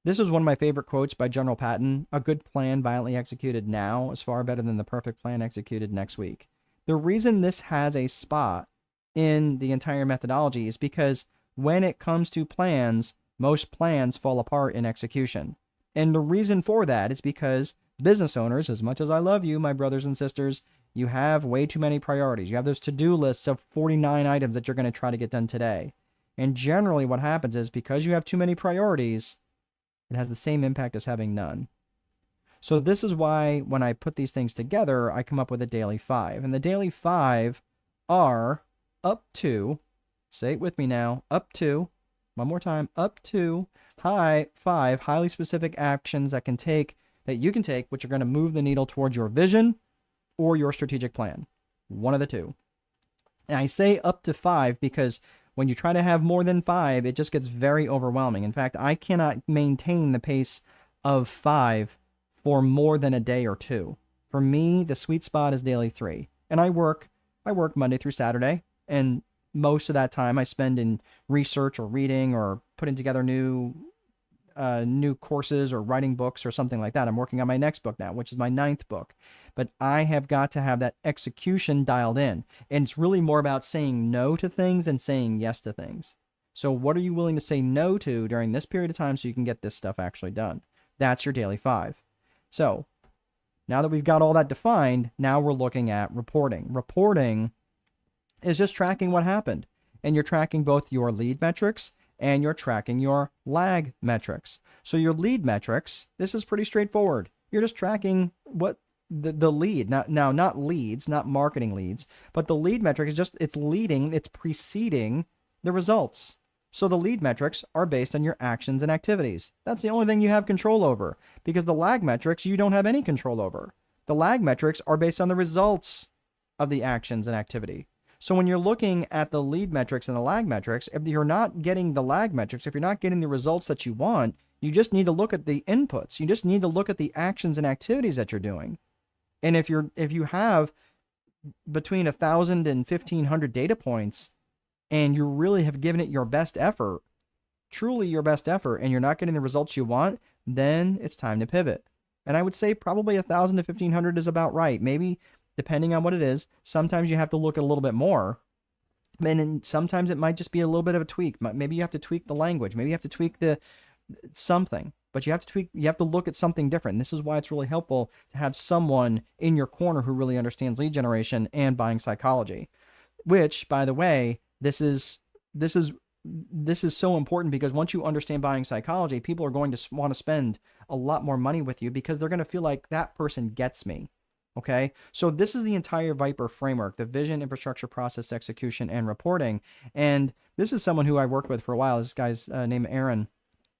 This is one of my favorite quotes by General Patton. A good plan violently executed now is far better than the perfect plan executed next week. The reason this has a spot in the entire methodology is because when it comes to plans, most plans fall apart in execution. And the reason for that is because business owners, as much as I love you, my brothers and sisters, you have way too many priorities. You have those to-do lists of 49 items that you're going to try to get done today. And generally what happens is, because you have too many priorities, it has the same impact as having none. So this is why when I put these things together, I come up with a daily 5. And the daily 5 are up to, say it with me now, up to, one more time, up to 5 highly specific actions that you can take, which are going to move the needle towards your vision or your strategic plan. One of the two. And I say up to 5 because when you try to have more than 5, it just gets very overwhelming. In fact, I cannot maintain the pace of 5 for more than a day or two. For me, the sweet spot is daily 3. And I work Monday through Saturday, and most of that time I spend in research or reading or putting together new courses or writing books or something like that. I'm working on my next book now, which is my 9th book. But I have got to have that execution dialed in. And it's really more about saying no to things than saying yes to things. So what are you willing to say no to during this period of time so you can get this stuff actually done? That's your daily 5. So now that we've got all that defined, now we're looking at reporting. Reporting is just tracking what happened. And you're tracking both your lead metrics and you're tracking your lag metrics. So your lead metrics, this is pretty straightforward. You're just tracking what the lead, not leads, not marketing leads, but the lead metric is just, it's preceding the results. So the lead metrics are based on your actions and activities. That's the only thing you have control over, because the lag metrics you don't have any control over. The lag metrics are based on the results of the actions and activity. So when you're looking at the lead metrics and the lag metrics, if you're not getting the lag metrics, if you're not getting the results that you want, you just need to look at the inputs. You just need to look at the actions and activities that you're doing. And if you have between 1,000 and 1,500 data points, and you really have given it your best effort, truly your best effort, and you're not getting the results you want, then it's time to pivot. And I would say probably 1,000 to 1,500 is about right. Maybe depending on what it is, sometimes you have to look at a little bit more. And sometimes it might just be a little bit of a tweak. Maybe you have to tweak the language. Maybe you have to tweak something. But you have to look at something different. And this is why it's really helpful to have someone in your corner who really understands lead generation and buying psychology. Which, by the way, this is so important, because once you understand buying psychology, people are going to want to spend a lot more money with you because they're going to feel like that person gets me. Okay, so this is the entire Viper framework: the vision, infrastructure, process, execution, and reporting. And this is someone who I worked with for a while. This guy's named Aaron.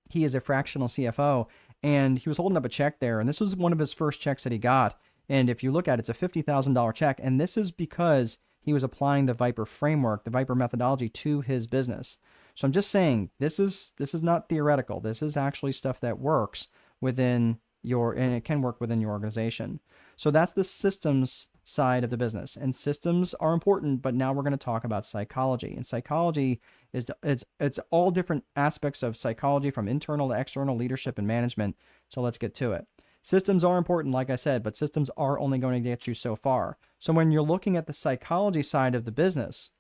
He is a fractional CFO, and he was holding up a check there, and this was one of his first checks that he got. And if you look at it, it's a $50,000 check, and this is because he was applying the Viper framework, the Viper methodology, to his business. So I'm just saying, this is not theoretical. This is actually stuff that works within and it can work within your organization. So that's the systems side of the business, and systems are important, but now we're going to talk about psychology. And psychology it's all different aspects of psychology, from internal to external, leadership and management. So let's get to it. Systems are important, like I said, but systems are only going to get you so far. So when you're looking at the psychology side of the business,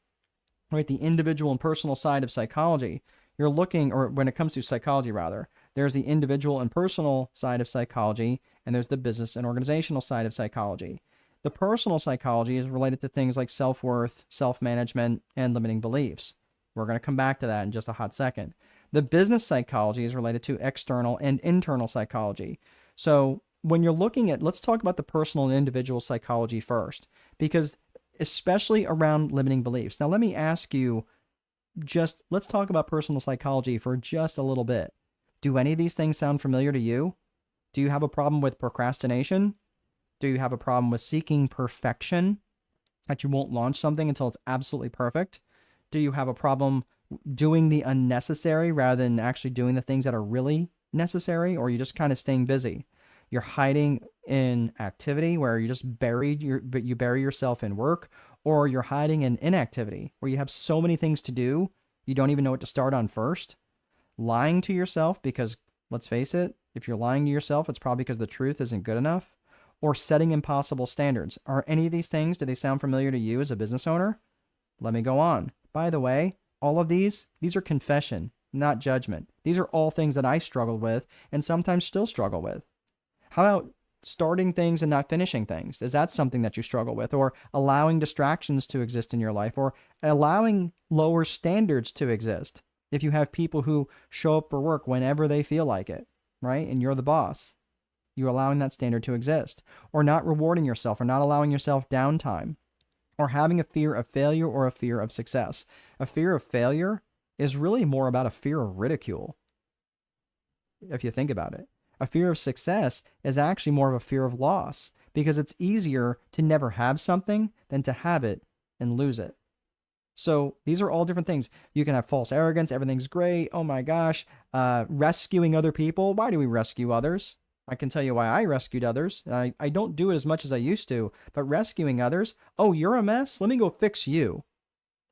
right, the individual and personal side of psychology, you're looking, or when it comes to psychology rather, there's the individual and personal side of psychology, and there's the business and organizational side of psychology. The personal psychology is related to things like self-worth, self-management, and limiting beliefs. We're going to come back to that in just a hot second. The business psychology is related to external and internal psychology. So when you're looking at, let's talk about the personal and individual psychology first, because especially around limiting beliefs. Now, let me ask you, let's talk about personal psychology for just a little bit. Do any of these things sound familiar to you? Do you have a problem with procrastination? Do you have a problem with seeking perfection, that you won't launch something until it's absolutely perfect? Do you have a problem doing the unnecessary rather than actually doing the things that are really necessary? Or are you just kind of staying busy? You're hiding in activity where you just bury yourself in work, or you're hiding in inactivity where you have so many things to do, you don't even know what to start on first. Lying to yourself because, let's face it, if you're lying to yourself, it's probably because the truth isn't good enough. Or setting impossible standards. Are any of these things, do they sound familiar to you as a business owner? Let me go on. By the way, all of these are confession, not judgment. These are all things that I struggled with and sometimes still struggle with. How about starting things and not finishing things? Is that something that you struggle with? Or allowing distractions to exist in your life, or allowing lower standards to exist? If you have people who show up for work whenever they feel like it, right? And you're the boss, you're allowing that standard to exist. Or not rewarding yourself, or not allowing yourself downtime, or having a fear of failure or a fear of success. A fear of failure is really more about a fear of ridicule, if you think about it. A fear of success is actually more of a fear of loss, because it's easier to never have something than to have it and lose it. So these are all different things. You can have false arrogance. Everything's great. Oh my gosh. Rescuing other people. Why do we rescue others? I can tell you why I rescued others. I don't do it as much as I used to, but rescuing others. Oh, you're a mess? Let me go fix you.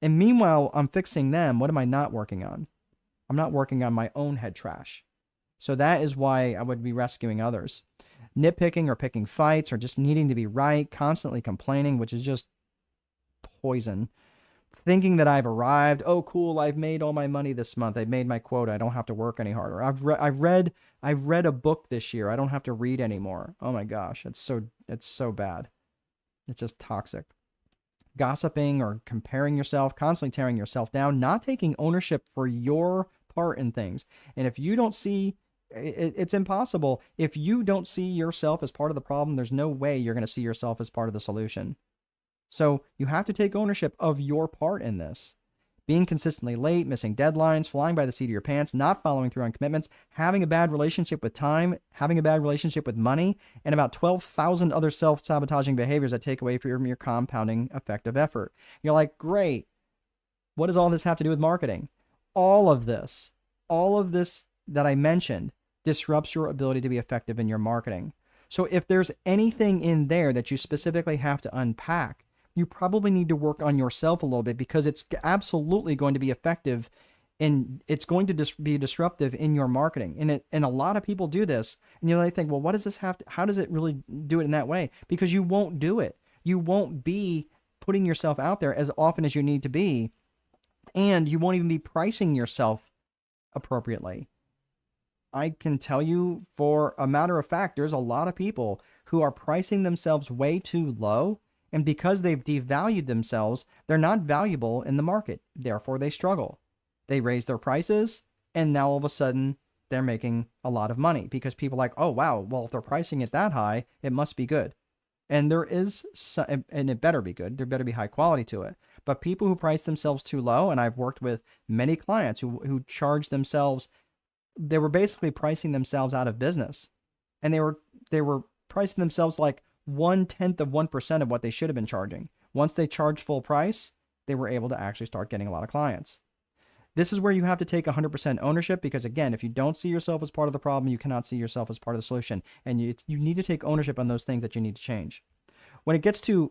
And meanwhile, I'm fixing them. What am I not working on? I'm not working on my own head trash. So that is why I would be rescuing others. Nitpicking or picking fights, or just needing to be right, constantly complaining, which is just poison. Thinking that I've arrived. Oh, cool, I've made all my money this month. I've made my quota. I don't have to work any harder. I've read a book this year. I don't have to read anymore. Oh my gosh, it's so bad. It's just toxic. Gossiping or comparing yourself, constantly tearing yourself down, not taking ownership for your part in things. And if you don't see, it's impossible. If you don't see yourself as part of the problem, there's no way you're going to see yourself as part of the solution. So you have to take ownership of your part in this. being consistently late, missing deadlines, flying by the seat of your pants, not following through on commitments, having a bad relationship with time, having a bad relationship with money, and about 12,000 other self-sabotaging behaviors that take away from your compounding effective effort. You're like, great. What does all this have to do with marketing? All of this that I mentioned disrupts your ability to be effective in your marketing. So if there's anything in there that you specifically have to unpack, you probably need to work on yourself a little bit, because it's absolutely going to be effective and it's going to be disruptive in your marketing. And a lot of people do this, and you might think, well, what does this have to, how does it really do it in that way? Because you won't do it. You won't be putting yourself out there as often as you need to be, and you won't even be pricing yourself appropriately. I can tell you for a matter of fact, there's a lot of people who are pricing themselves way too low. And because they've devalued themselves, they're not valuable in the market. Therefore, they struggle. They raise their prices, and now all of a sudden, they're making a lot of money because people are like, oh, wow, well, if they're pricing it that high, it must be good. And there is, and it better be good. There better be high quality to it. But people who price themselves too low, and I've worked with many clients who charge themselves, they were basically pricing themselves out of business. And they were pricing themselves like 0.1% of what they should have been charging. Once they charged full price, they were able to actually start getting a lot of clients. This is where you have to take 100% ownership, because again, if you don't see yourself as part of the problem, you cannot see yourself as part of the solution. And you need to take ownership on those things that you need to change. When you get to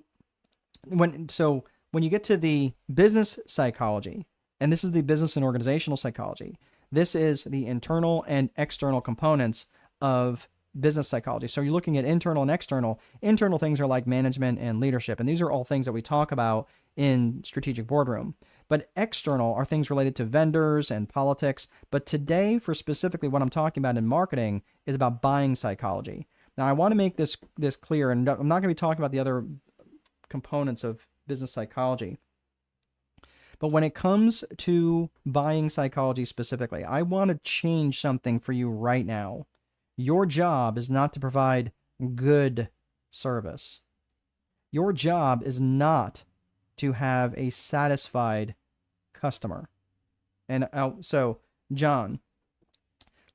the business psychology, and this is the business and organizational psychology, this is the internal and external components of business psychology. So you're looking at internal and external. Internal things are like management and leadership, and these are all things that we talk about in Strategic Boardroom. But external are things related to vendors and politics. But today, for specifically what I'm talking about in marketing, is about buying psychology. Now, I want to make this clear, and I'm not going to be talking about the other components of business psychology. But when it comes to buying psychology specifically, I want to change something for you right now. Your job is not to provide good service. Your job is not to have a satisfied customer. And so, John,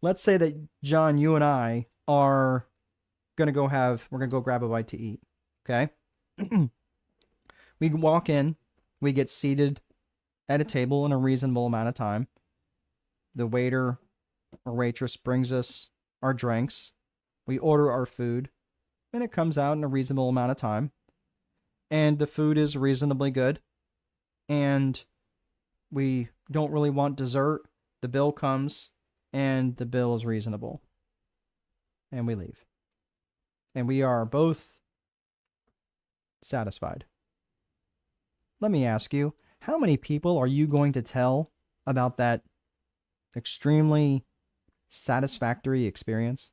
let's say that, John, you and I are we're going to go grab a bite to eat. Okay? We walk in, we get seated at a table in a reasonable amount of time. The waiter or waitress brings us our drinks. We order our food, and it comes out in a reasonable amount of time. And the food is reasonably good. And we don't really want dessert. The bill comes, and the bill is reasonable. And we leave. And we are both satisfied. Let me ask you, how many people are you going to tell about that extremely satisfactory experience?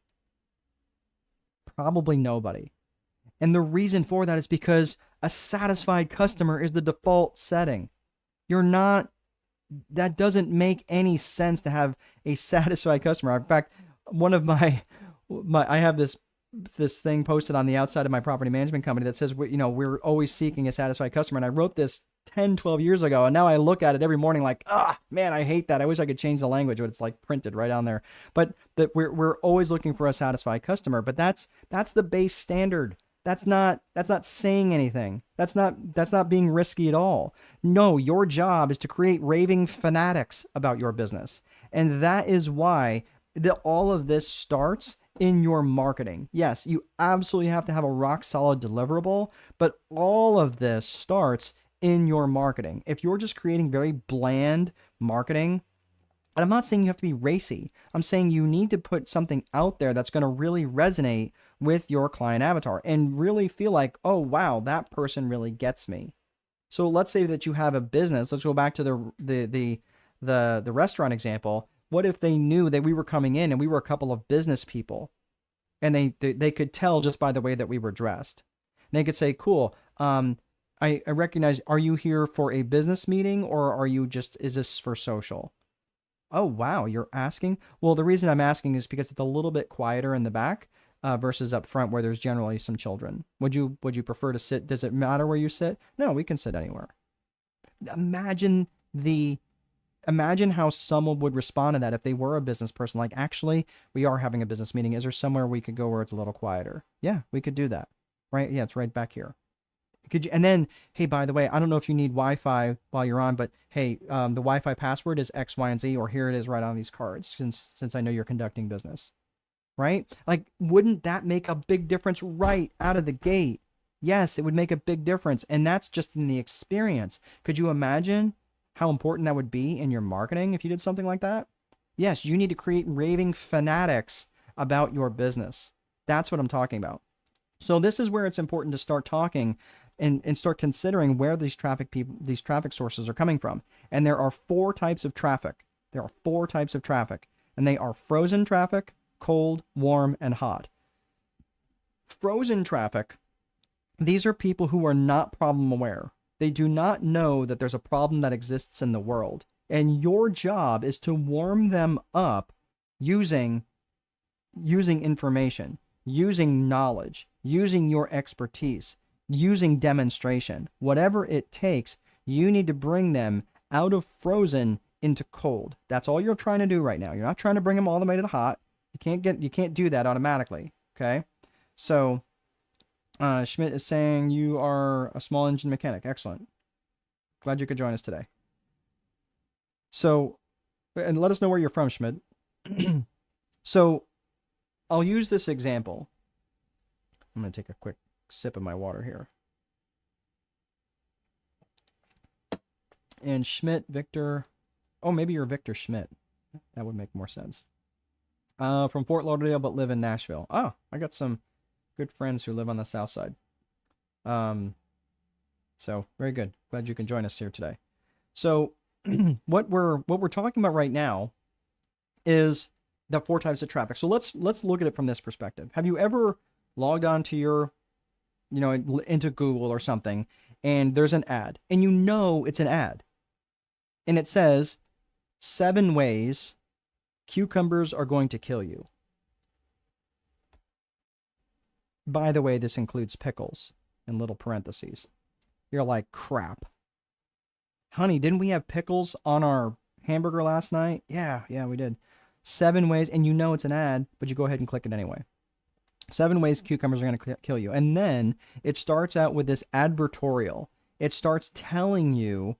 Probably nobody. And the reason for that is because a satisfied customer is the default setting. That doesn't make any sense to have a satisfied customer. In fact, one of I have this thing posted on the outside of my property management company that says, we're always seeking a satisfied customer. And I wrote this 10, 12 years ago. And now I look at it every morning like, man, I hate that. I wish I could change the language, but it's like printed right on there. But that we're always looking for a satisfied customer, but that's the base standard. That's not saying anything. That's not being risky at all. No, your job is to create raving fanatics about your business. And that is why all of this starts in your marketing. Yes, you absolutely have to have a rock solid deliverable, but all of this starts in your marketing. If you're just creating very bland marketing, and I'm not saying you have to be racy, I'm saying you need to put something out there that's going to really resonate with your client avatar and really feel like, oh wow, that person really gets me. So let's say that you have a business. Let's go back to the restaurant example. What if they knew that we were coming in and we were a couple of business people, and they could tell just by the way that we were dressed? And they could say, cool, I recognize, are you here for a business meeting, or is this for social? Oh, wow, you're asking? Well, the reason I'm asking is because it's a little bit quieter in the back versus up front where there's generally some children. Would you prefer to sit? Does it matter where you sit? No, we can sit anywhere. Imagine Imagine how someone would respond to that if they were a business person. Like, actually, we are having a business meeting. Is there somewhere we could go where it's a little quieter? Yeah, we could do that. Right? Yeah, it's right back here. Could you? And then, hey, by the way, I don't know if you need Wi-Fi while you're on, but hey, the Wi-Fi password is X, Y, and Z, or here it is right on these cards. Since I know you're conducting business, right? Like, wouldn't that make a big difference right out of the gate? Yes, it would make a big difference, and that's just in the experience. Could you imagine how important that would be in your marketing if you did something like that? Yes, you need to create raving fanatics about your business. That's what I'm talking about. So this is where it's important to start talking and start considering where these traffic sources are coming from. And there are 4 types of traffic. There are 4 types of traffic, and they are frozen traffic, cold, warm, and hot. Frozen traffic, these are people who are not problem aware. They do not know that there's a problem that exists in the world. And your job is to warm them up using information, using knowledge, using your expertise, using demonstration. Whatever it takes, you need to bring them out of frozen into cold. That's all you're trying to do right now. You're not trying to bring them all the way to the hot. You can't do that automatically. Okay? So Schmidt is saying you are a small engine mechanic. Excellent. Glad you could join us today. So, and let us know where you're from, Schmidt. So, I'll use this example. I'm going to take a quick sip of my water here. And Schmidt, Victor. Oh, maybe you're Victor Schmidt. That would make more sense. From Fort Lauderdale, but live in Nashville. Oh, I got some good friends who live on the south side. So very good. Glad you can join us here today. So what we're talking about right now is the 4 types of traffic. So let's look at it from this perspective. Have you ever logged on to your, into Google or something, and there's an ad, and you know it's an ad, and it says 7 ways cucumbers are going to kill you. By the way, this includes pickles in little parentheses. You're like, crap. Honey, didn't we have pickles on our hamburger last night? Yeah, we did. 7 ways, and you know it's an ad, but you go ahead and click it anyway. 7 ways cucumbers are going to kill you. And then it starts out with this advertorial. It starts telling you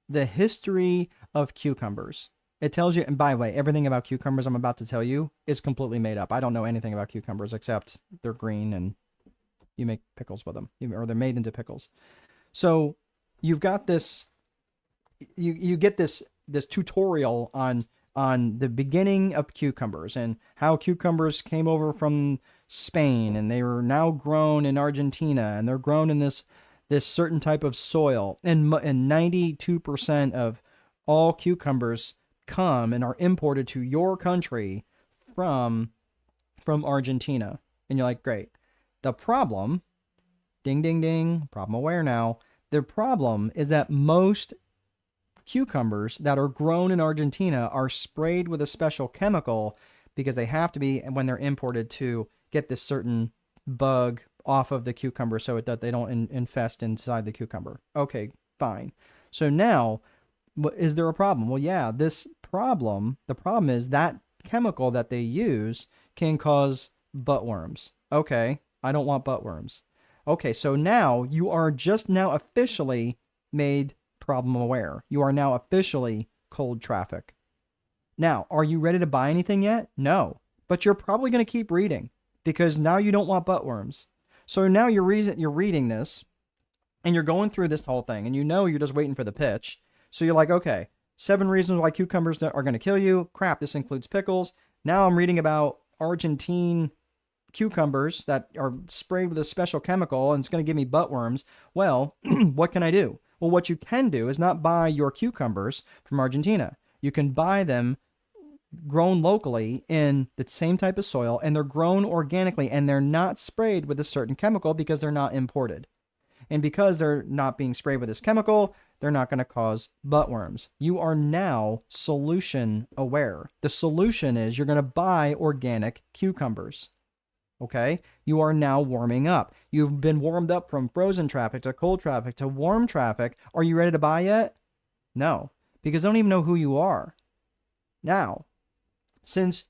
the history of cucumbers. It tells you, and by the way, everything about cucumbers I'm about to tell you is completely made up. I don't know anything about cucumbers except they're green and you make pickles with them, or they're made into pickles. So you've got this, you get this tutorial on the beginning of cucumbers and how cucumbers came over from Spain and they were now grown in Argentina and they're grown in this certain type of soil. And 92% of all cucumbers come and are imported to your country from Argentina. And you're like, great. The problem, ding, ding, ding, problem aware now. The problem is that most cucumbers that are grown in Argentina are sprayed with a special chemical because they have to be when they're imported to get this certain bug off of the cucumber so that they don't infest inside the cucumber. Okay, fine. So now, is there a problem? Well, yeah, the problem is that chemical that they use can cause buttworms. Okay, I don't want buttworms. Okay, so now you are just now officially made problem aware. You are now officially cold traffic. Now, are you ready to buy anything yet? No, but you're probably going to keep reading because now you don't want buttworms. So now you're reading this and you're going through this whole thing and you're just waiting for the pitch. So you're like, okay, 7 reasons why cucumbers are going to kill you. Crap, this includes pickles. Now I'm reading about Argentine cucumbers that are sprayed with a special chemical and it's going to give me buttworms. Well, what can I do? Well, what you can do is not buy your cucumbers from Argentina. You can buy them grown locally in the same type of soil, and they're grown organically, and they're not sprayed with a certain chemical because they're not imported. And because they're not being sprayed with this chemical, they're not going to cause buttworms. You are now solution aware. The solution is you're going to buy organic cucumbers. Okay? You are now warming up. You've been warmed up from frozen traffic to cold traffic to warm traffic. Are you ready to buy yet? No. because they don't even know who you are. Now, since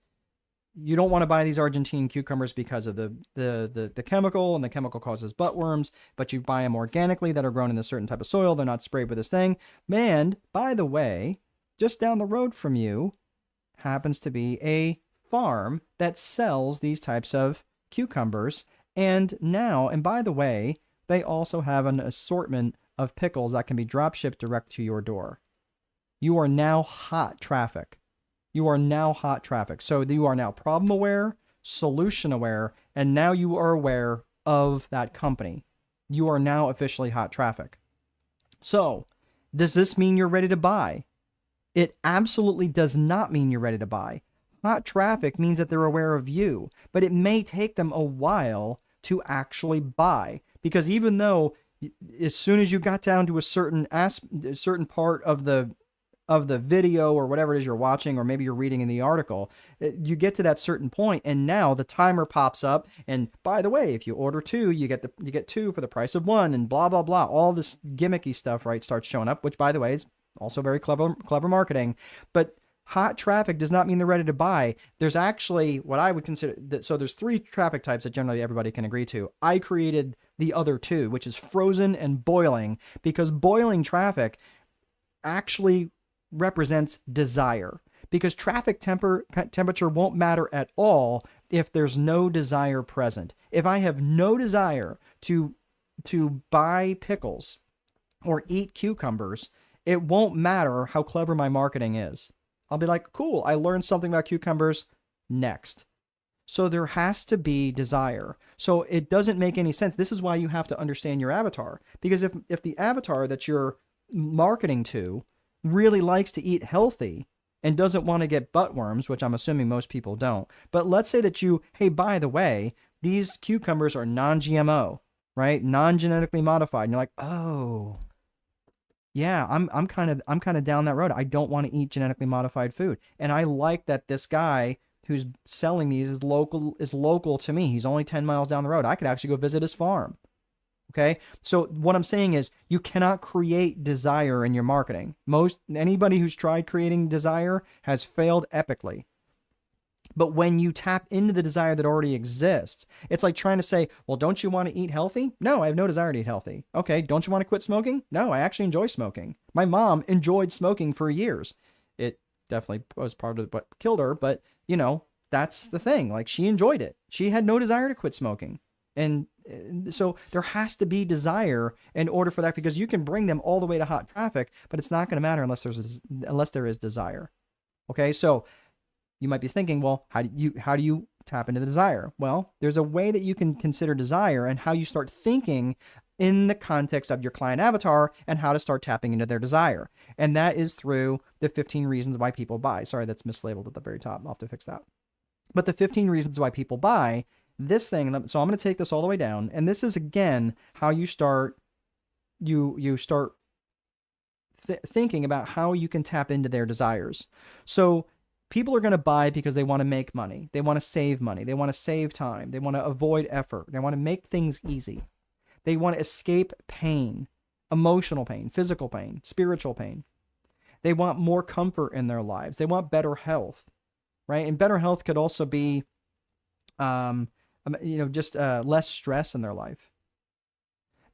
you don't want to buy these Argentine cucumbers because of the chemical, and the chemical causes buttworms, but you buy them organically that are grown in a certain type of soil, they're not sprayed with this thing. And by the way, just down the road from you happens to be a farm that sells these types of cucumbers. And by the way, they also have an assortment of pickles that can be drop shipped direct to your door. You are now hot traffic. You are now hot traffic. So you are now problem aware, solution aware, and now you are aware of that company. You are now officially hot traffic. So does this mean you're ready to buy? It absolutely does not mean you're ready to buy. Hot traffic means that they're aware of you, but it may take them a while to actually buy, because even though as soon as you got down to a certain part of the video or whatever it is you're watching, or maybe you're reading in the article, you get to that certain point, and now the timer pops up. And by the way, if you order two, you get two for the price of one, and blah blah blah. All this gimmicky stuff, right, starts showing up, which by the way is also very clever marketing. But hot traffic does not mean they're ready to buy. There's actually what I would consider that. So there's 3 traffic types that generally everybody can agree to. I created the other 2, which is frozen and boiling, because boiling traffic actually represents desire, because traffic temperature won't matter at all if there's no desire present. If I have no desire to buy pickles or eat cucumbers, it won't matter how clever my marketing is. I'll be like, cool, I learned something about cucumbers, next. So there has to be desire. So it doesn't make any sense. This is why you have to understand your avatar, because if the avatar that you're marketing to really likes to eat healthy and doesn't want to get buttworms, which I'm assuming most people don't, but let's say that hey, by the way, these cucumbers are non-GMO, right? Non-genetically modified. And you're like, oh, yeah, I'm kind of down that road. I don't want to eat genetically modified food. And I like that this guy who's selling these is local to me. He's only 10 miles down the road. I could actually go visit his farm. Okay, so what I'm saying is you cannot create desire in your marketing. Anybody who's tried creating desire has failed epically. But when you tap into the desire that already exists, it's like trying to say, well, don't you want to eat healthy? No, I have no desire to eat healthy. Okay, don't you want to quit smoking? No, I actually enjoy smoking. My mom enjoyed smoking for years. It definitely was part of what killed her, but that's the thing. Like, she enjoyed it. She had no desire to quit smoking. And so there has to be desire in order for that, because you can bring them all the way to hot traffic, but it's not going to matter unless there is desire. Okay, so you might be thinking, well, how do you tap into the desire? Well, there's a way that you can consider desire and how you start thinking in the context of your client avatar and how to start tapping into their desire. And that is through the 15 reasons why people buy. Sorry, that's mislabeled at the very top. I'll have to fix that. But the 15 reasons why people buy this thing. So I'm going to take this all the way down. And this is, again, how you start, you start thinking about how you can tap into their desires. So people are going to buy because they want to make money. They want to save money. They want to save time. They want to avoid effort. They want to make things easy. They want to escape pain, emotional pain, physical pain, spiritual pain. They want more comfort in their lives. They want better health, right? And better health could also be, just less stress in their life.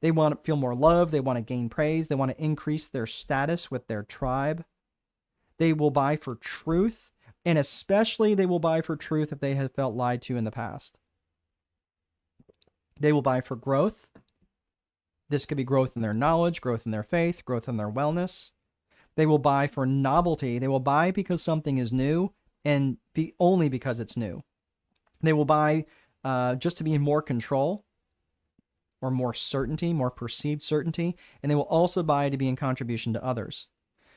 They want to feel more love. They want to gain praise. They want to increase their status with their tribe. They will buy for truth. And especially they will buy for truth if they have felt lied to in the past. They will buy for growth. This could be growth in their knowledge, growth in their faith, growth in their wellness. They will buy for novelty. They will buy because something is new and only because it's new. They will buy just to be in more control or more certainty, more perceived certainty. And they will also buy to be in contribution to others.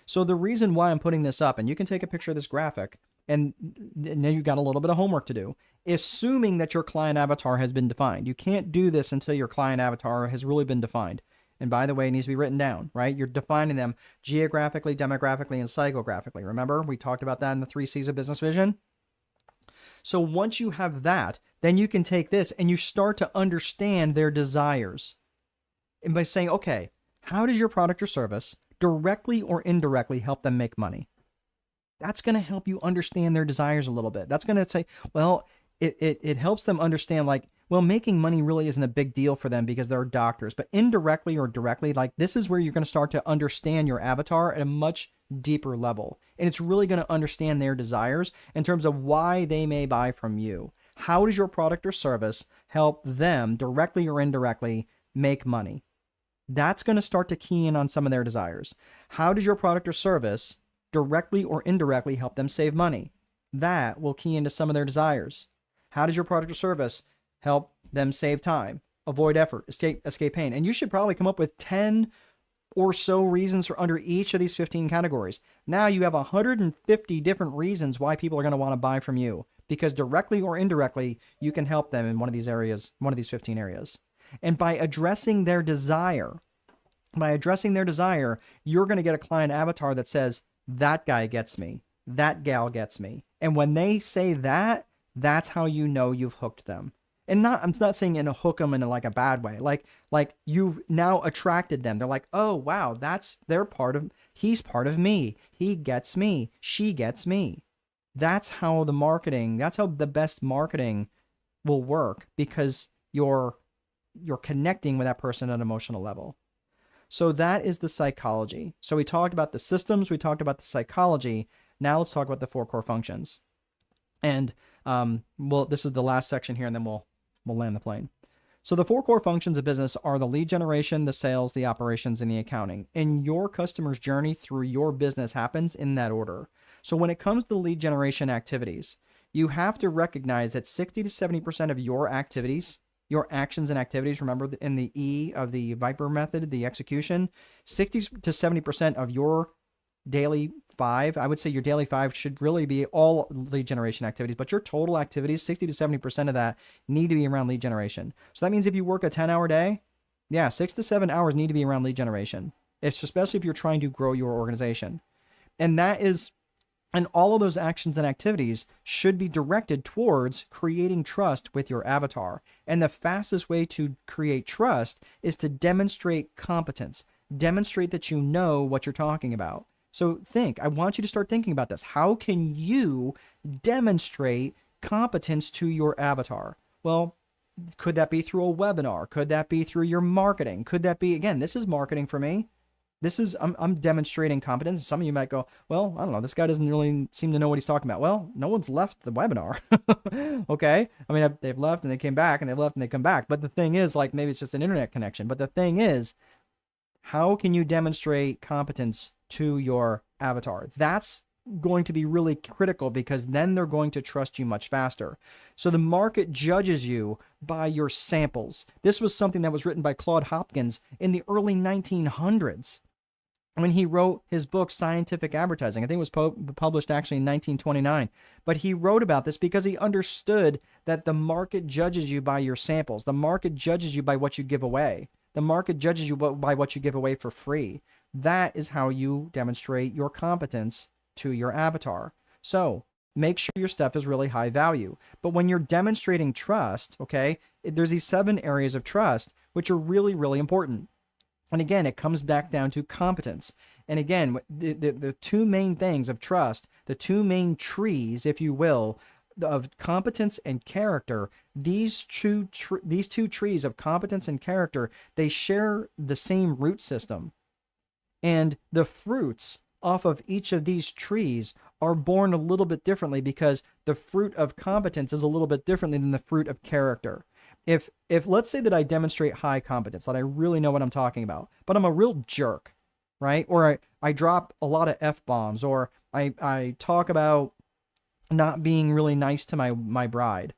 So the reason why I'm putting this up, and you can take a picture of this graphic, and then you've got a little bit of homework to do, assuming that your client avatar has been defined. You can't do this until your client avatar has really been defined. And by the way, it needs to be written down, right? You're defining them geographically, demographically, and psychographically. Remember, we talked about that in the 3 C's of business vision. So once you have that, then you can take this and you start to understand their desires. And by saying, okay, how does your product or service directly or indirectly help them make money. That's going to help you understand their desires a little bit. That's going to say, well, it helps them understand, like, well, making money really isn't a big deal for them because they're doctors, but indirectly or directly, like, this is where you're going to start to understand your avatar at a much deeper level. And it's really going to understand their desires in terms of why they may buy from you. How does your product or service help them directly or indirectly make money? That's going to start to key in on some of their desires. How does your product or service directly or indirectly help them save money? That will key into some of their desires. How does your product or service help them save time, avoid effort, escape pain? And you should probably come up with 10 or so reasons for under each of these 15 categories. Now you have 150 different reasons why people are going to want to buy from you, because directly or indirectly, you can help them in one of these areas, one of these 15 areas. And by addressing their desire, you're going to get a client avatar that says, that guy gets me, that gal gets me. And when they say that, that's how you know you've hooked them. And I'm not saying in a hook them in like a bad way. Like you've now attracted them. They're like, oh wow, he's part of me. He gets me. She gets me. That's how the best marketing will work, because you're connecting with that person at an emotional level. So that is the psychology. So we talked about the systems, we talked about the psychology. Now let's talk about the 4 core functions. And this is the last section here, and then we'll land the plane. So the 4 core functions of business are the lead generation, the sales, the operations, and the accounting. And your customer's journey through your business happens in that order. So when it comes to the lead generation activities, you have to recognize that 60 to 70% of your activities, your actions and activities, remember in the E of the Viper method, the execution, 60 to 70% of your daily 5, I would say your daily 5 should really be all lead generation activities, but your total activities, 60 to 70% of that need to be around lead generation. So that means if you work a 10-hour day, 6 to 7 hours need to be around lead generation. It's especially if you're trying to grow your organization. And all of those actions and activities should be directed towards creating trust with your avatar. And the fastest way to create trust is to demonstrate competence. Demonstrate that you know what you're talking about. So I want you to start thinking about this. How can you demonstrate competence to your avatar? Well, could that be through a webinar? Could that be through your marketing? Could that be, again, this is marketing for me. I'm demonstrating competence. Some of you might go, well, I don't know, this guy doesn't really seem to know what he's talking about. Well, no one's left the webinar. Okay. I mean, they've left and they came back, and they've left and they come back. But the thing is, like, maybe it's just an internet connection. But the thing is, how can you demonstrate competence to your avatar? That's going to be really critical, because then they're going to trust you much faster. So the market judges you by your samples. This was something that was written by Claude Hopkins in the early 1900s. When he wrote his book, Scientific Advertising. I think it was published actually in 1929. But he wrote about this because he understood that the market judges you by your samples. The market judges you by what you give away. The market judges you by what you give away for free. That is how you demonstrate your competence to your avatar. So make sure your stuff is really high value. But when you're demonstrating trust, okay, there's these 7 areas of trust, which are really, really important. And again, it comes back down to competence. And again, the 2 main things of trust, the 2 main trees, if you will, of competence and character, these two trees of competence and character, they share the same root system. And the fruits off of each of these trees are born a little bit differently, because the fruit of competence is a little bit differently than the fruit of character. If let's say that I demonstrate high competence, that I really know what I'm talking about, but I'm a real jerk, right? Or I drop a lot of F-bombs, or I talk about not being really nice to my bride,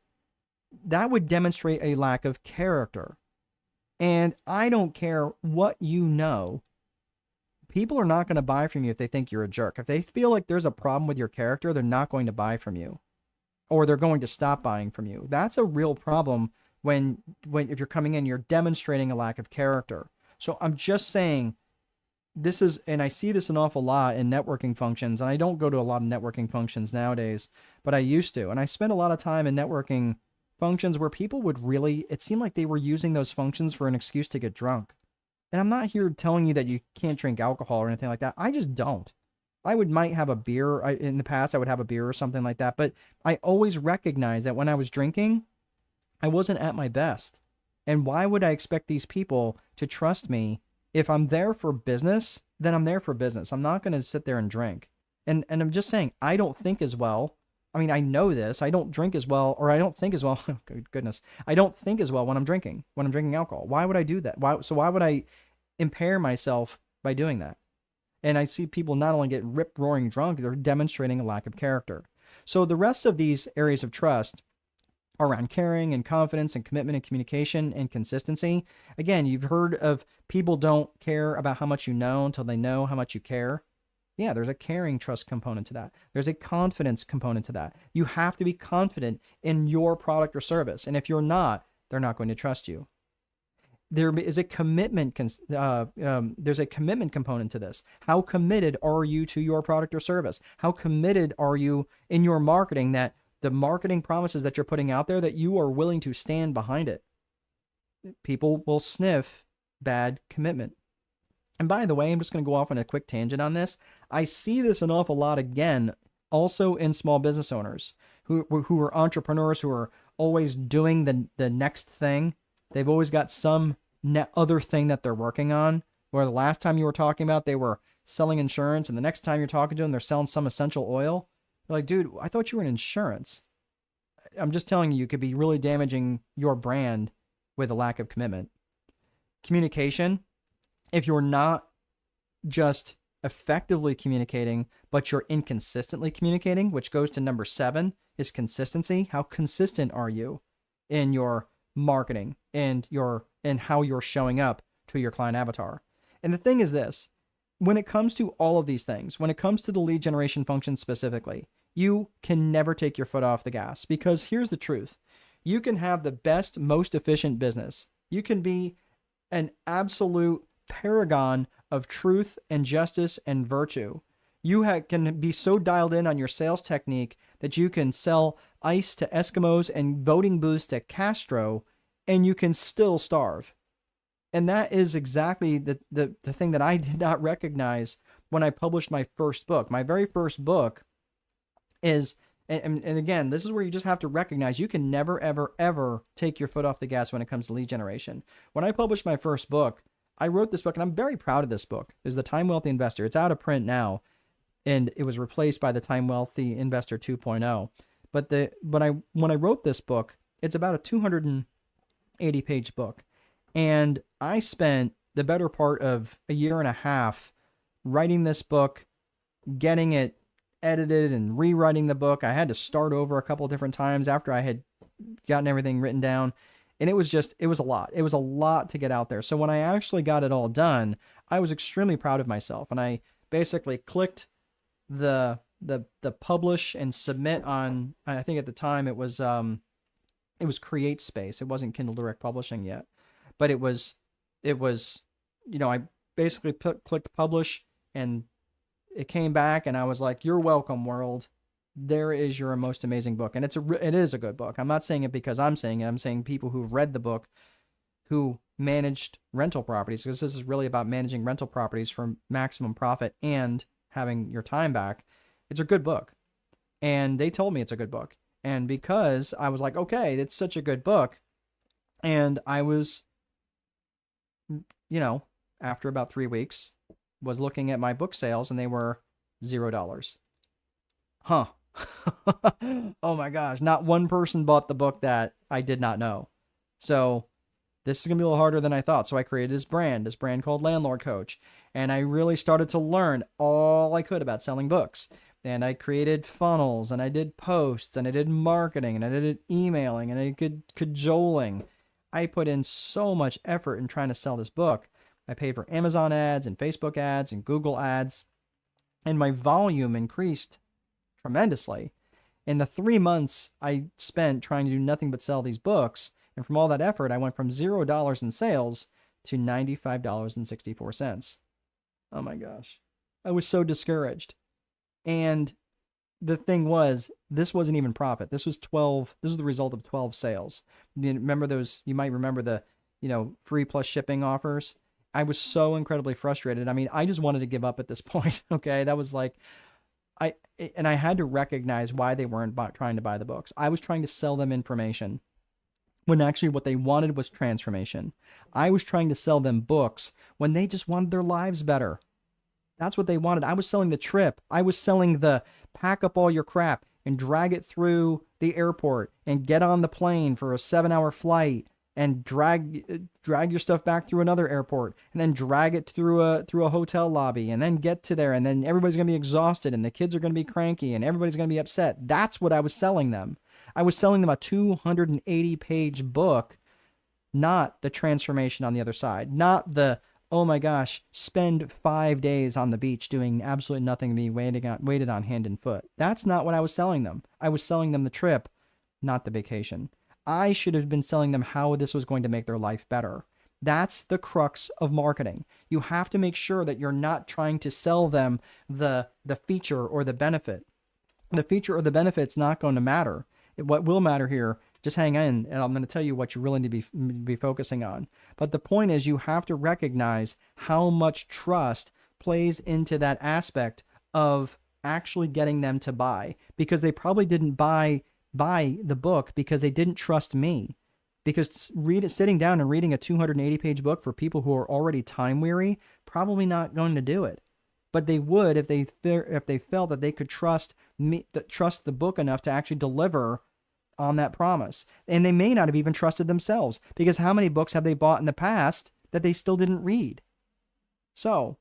that would demonstrate a lack of character. And I don't care what you know, people are not going to buy from you if they think you're a jerk. If they feel like there's a problem with your character, they're not going to buy from you, or they're going to stop buying from you. That's a real problem when if you're coming in, you're demonstrating a lack of character. So I'm just saying, this is, and I see this an awful lot in networking functions, and I don't go to a lot of networking functions nowadays, but I used to. And I spent a lot of time in networking functions where people would really, it seemed like they were using those functions for an excuse to get drunk. And I'm not here telling you that you can't drink alcohol or anything like that. I just don't. Might have a beer. In the past, I would have a beer or something like that. But I always recognize that when I was drinking, I wasn't at my best. And why would I expect these people to trust me? If I'm there for business, then I'm there for business. I'm not going to sit there and drink. And I'm just saying, I don't think as well. I mean, I know this. I don't drink as well, or I don't think as well. Good goodness. I don't think as well when I'm drinking alcohol. Why would I do that? Why would I impair myself by doing that? And I see people not only get rip roaring drunk, they're demonstrating a lack of character. So the rest of these areas of trust around caring and confidence and commitment and communication and consistency. Again, you've heard of people don't care about how much you know until they know how much you care. Yeah, there's a caring trust component to that. There's a confidence component to that. You have to be confident in your product or service. And if you're not, they're not going to trust you. There is a commitment. There's a commitment component to this. How committed are you to your product or service? How committed are you in your marketing, that the marketing promises that you're putting out there, that you are willing to stand behind it? People will sniff bad commitment. And by the way, I'm just going to go off on a quick tangent on this. I see this an awful lot again, also in small business owners who are entrepreneurs, who are always doing the next thing. They've always got some other thing that they're working on, where the last time you were talking about, they were selling insurance, and the next time you're talking to them, they're selling some essential oil. You're like, dude, I thought you were in insurance. I'm just telling you, you could be really damaging your brand with a lack of commitment. Communication. If you're not just effectively communicating, but you're inconsistently communicating, which goes to number 7, is consistency. How consistent are you in your marketing and how you're showing up to your client avatar? And the thing is this, when it comes to all of these things, when it comes to the lead generation function specifically, you can never take your foot off the gas, because here's the truth. You can have the best, most efficient business. You can be an absolute paragon of truth and justice and virtue. You can be so dialed in on your sales technique that you can sell ice to Eskimos and voting booths to Castro, and you can still starve. And that is exactly the thing that I did not recognize when I published my first book. My very first book is, and again, this is where you just have to recognize you can never, ever, ever take your foot off the gas when it comes to lead generation. When I published my first book, I wrote this book, and I'm very proud of this book. It's The Time Wealthy Investor. It's out of print now, and it was replaced by The Time Wealthy Investor 2.0. But when I wrote this book, it's about a 280-page book. And I spent the better part of a year and a half writing this book, getting it edited and rewriting the book. I had to start over a couple of different times after I had gotten everything written down. And it was a lot. It was a lot to get out there. So when I actually got it all done, I was extremely proud of myself. And I basically clicked the publish and submit on, I think at the time it was Create Space. It wasn't Kindle Direct Publishing yet. But it was, I basically clicked publish, and it came back, and I was like, "You're welcome, world. There is your most amazing book." And it is a good book. I'm not saying it because I'm saying it. I'm saying people who've read the book, who managed rental properties, because this is really about managing rental properties for maximum profit and having your time back. It's a good book. And they told me it's a good book. And because I was like, okay, it's such a good book. And I was, after about 3 weeks, was looking at my book sales, and they were $0. Huh. Oh my gosh. Not one person bought the book that I did not know. So this is going to be a little harder than I thought. So I created this brand called Landlord Coach. And I really started to learn all I could about selling books. And I created funnels, and I did posts, and I did marketing, and I did emailing, and I did cajoling. I put in so much effort in trying to sell this book. I paid for Amazon ads and Facebook ads and Google ads. And my volume increased tremendously. In the 3 months I spent trying to do nothing but sell these books, and from all that effort, I went from $0 in sales to $95.64. Oh my gosh. I was so discouraged. And the thing was, this wasn't even profit. This was the result of 12 sales. You might remember the, free plus shipping offers. I was so incredibly frustrated. I mean, I just wanted to give up at this point. Okay. That was like, I had to recognize why they weren't trying to buy the books. I was trying to sell them information when actually what they wanted was transformation. I was trying to sell them books when they just wanted their lives better. That's what they wanted. I was selling the trip. I was selling the pack up all your crap and drag it through the airport and get on the plane for a 7-hour flight and drag your stuff back through another airport and then drag it through a hotel lobby and then get to there, and then everybody's going to be exhausted and the kids are going to be cranky and everybody's going to be upset. That's what I was selling them. I was selling them a 280-page book, not the transformation on the other side, not the, oh my gosh, spend 5 days on the beach doing absolutely nothing, be waited on hand and foot. That's not what I was selling them. I was selling them the trip, not the vacation. I should have been selling them how this was going to make their life better. That's the crux of marketing. You have to make sure that you're not trying to sell them the feature or the benefit. The feature or the benefit's not going to matter. What will matter here, just hang in, and I'm going to tell you what you really need to be focusing on. But the point is, you have to recognize how much trust plays into that aspect of actually getting them to buy, because they probably didn't buy the book because they didn't trust me. Because sitting down and reading a 280-page book for people who are already time weary, probably not going to do it. But they would if they felt that they could trust me, trust the book enough to actually deliver on that promise. And they may not have even trusted themselves, because how many books have they bought in the past that they still didn't read? So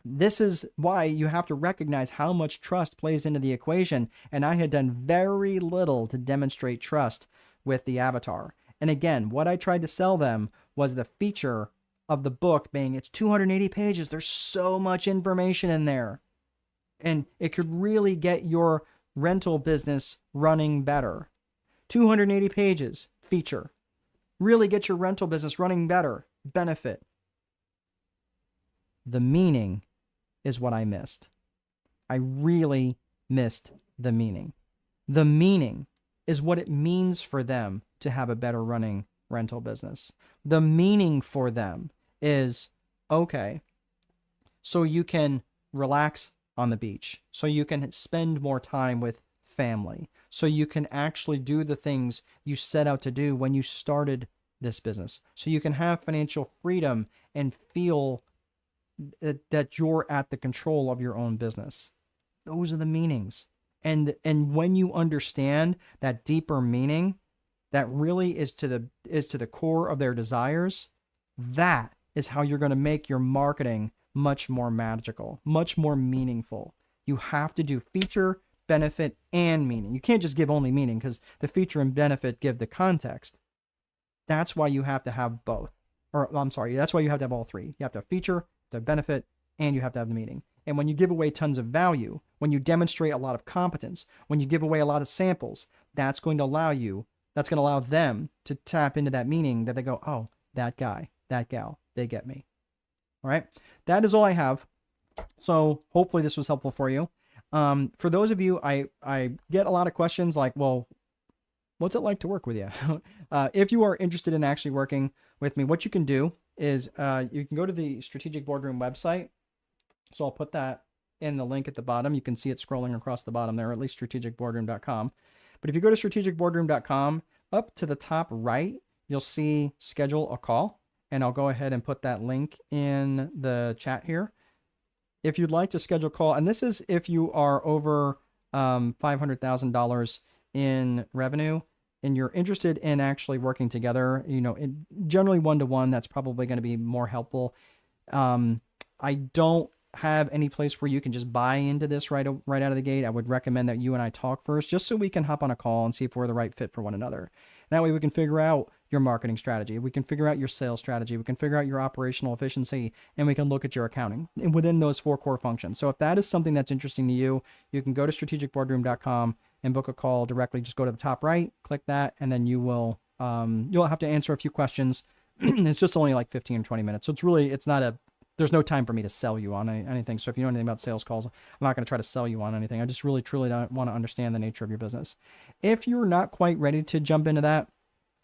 this is why you have to recognize how much trust plays into the equation. And I had done very little to demonstrate trust with the avatar. And again, what I tried to sell them was the feature of the book being, it's 280 pages. There's so much information in there. And it could really get your rental business running better. 280 pages, feature. Really get your rental business running better, benefit. The meaning is what I missed. I really missed the meaning. The meaning is what it means for them to have a better running rental business. The meaning for them is, okay, so you can relax on the beach, so you can spend more time with family, so you can actually do the things you set out to do when you started this business, so you can have financial freedom and feel that you're at the control of your own business. Those are the meanings. And when you understand that deeper meaning that really is to the core of their desires, that is how you're going to make your marketing much more magical, much more meaningful. You have to do feature, benefit, and meaning. You can't just give only meaning, because the feature and benefit give the context. That's why you have to have both. Or I'm sorry, that's why you have to have all three. You have to have feature, the benefit, and you have to have the meaning. And when you give away tons of value, when you demonstrate a lot of competence, when you give away a lot of samples, that's going to allow them to tap into that meaning, that they go, oh, that guy, that gal, they get me. All right. That is all I have. So hopefully this was helpful for you. For those of you, I get a lot of questions like, well, what's it like to work with you? If you are interested in actually working with me, what you can do is you can go to the Strategic Boardroom website. So I'll put that in the link at the bottom. You can see it scrolling across the bottom there, or at least strategicboardroom.com. But if you go to strategicboardroom.com, up to the top right, you'll see schedule a call. And I'll go ahead and put that link in the chat here. If you'd like to schedule a call, and this is if you are over $500,000 in revenue and you're interested in actually working together, generally one-to-one, that's probably going to be more helpful. I don't have any place where you can just buy into this right out of the gate. I would recommend that you and I talk first, just so we can hop on a call and see if we're the right fit for one another. That way we can figure out your marketing strategy. We can figure out your sales strategy. We can figure out your operational efficiency, and we can look at your accounting within those 4 core functions. So if that is something that's interesting to you, you can go to strategicboardroom.com and book a call directly. Just go to the top right, click that, and then you'll have to answer a few questions. It's just only like 15 or 20 minutes. So there's no time for me to sell you on anything. So if you know anything about sales calls, I'm not going to try to sell you on anything. I just really, truly don't want to understand the nature of your business. If you're not quite ready to jump into that,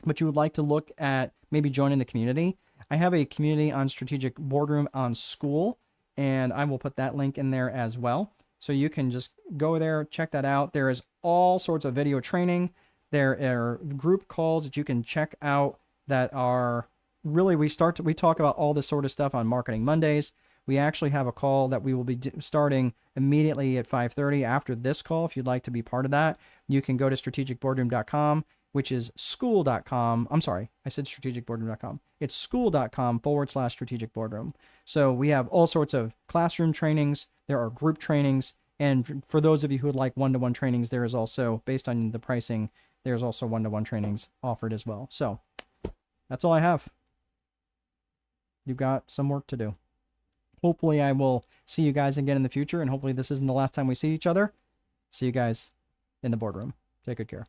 but you would like to look at maybe joining the community, I have a community on Strategic Boardroom on School, and I will put that link in there as well. So you can just go there, check that out. There is all sorts of video training. There are group calls that you can check out that are really, we talk about all this sort of stuff on Marketing Mondays. We actually have a call that we will be starting immediately at 5:30 after this call. If you'd like to be part of that, you can go to strategicboardroom.com, which is school.com. I'm sorry, I said strategicboardroom.com. It's school.com/strategic boardroom. So we have all sorts of classroom trainings. There are group trainings. And for those of you who would like one-to-one trainings, there is also, based on the pricing, there's also one-to-one trainings offered as well. So that's all I have. You've got some work to do. Hopefully I will see you guys again in the future, and hopefully this isn't the last time we see each other. See you guys in the boardroom. Take good care.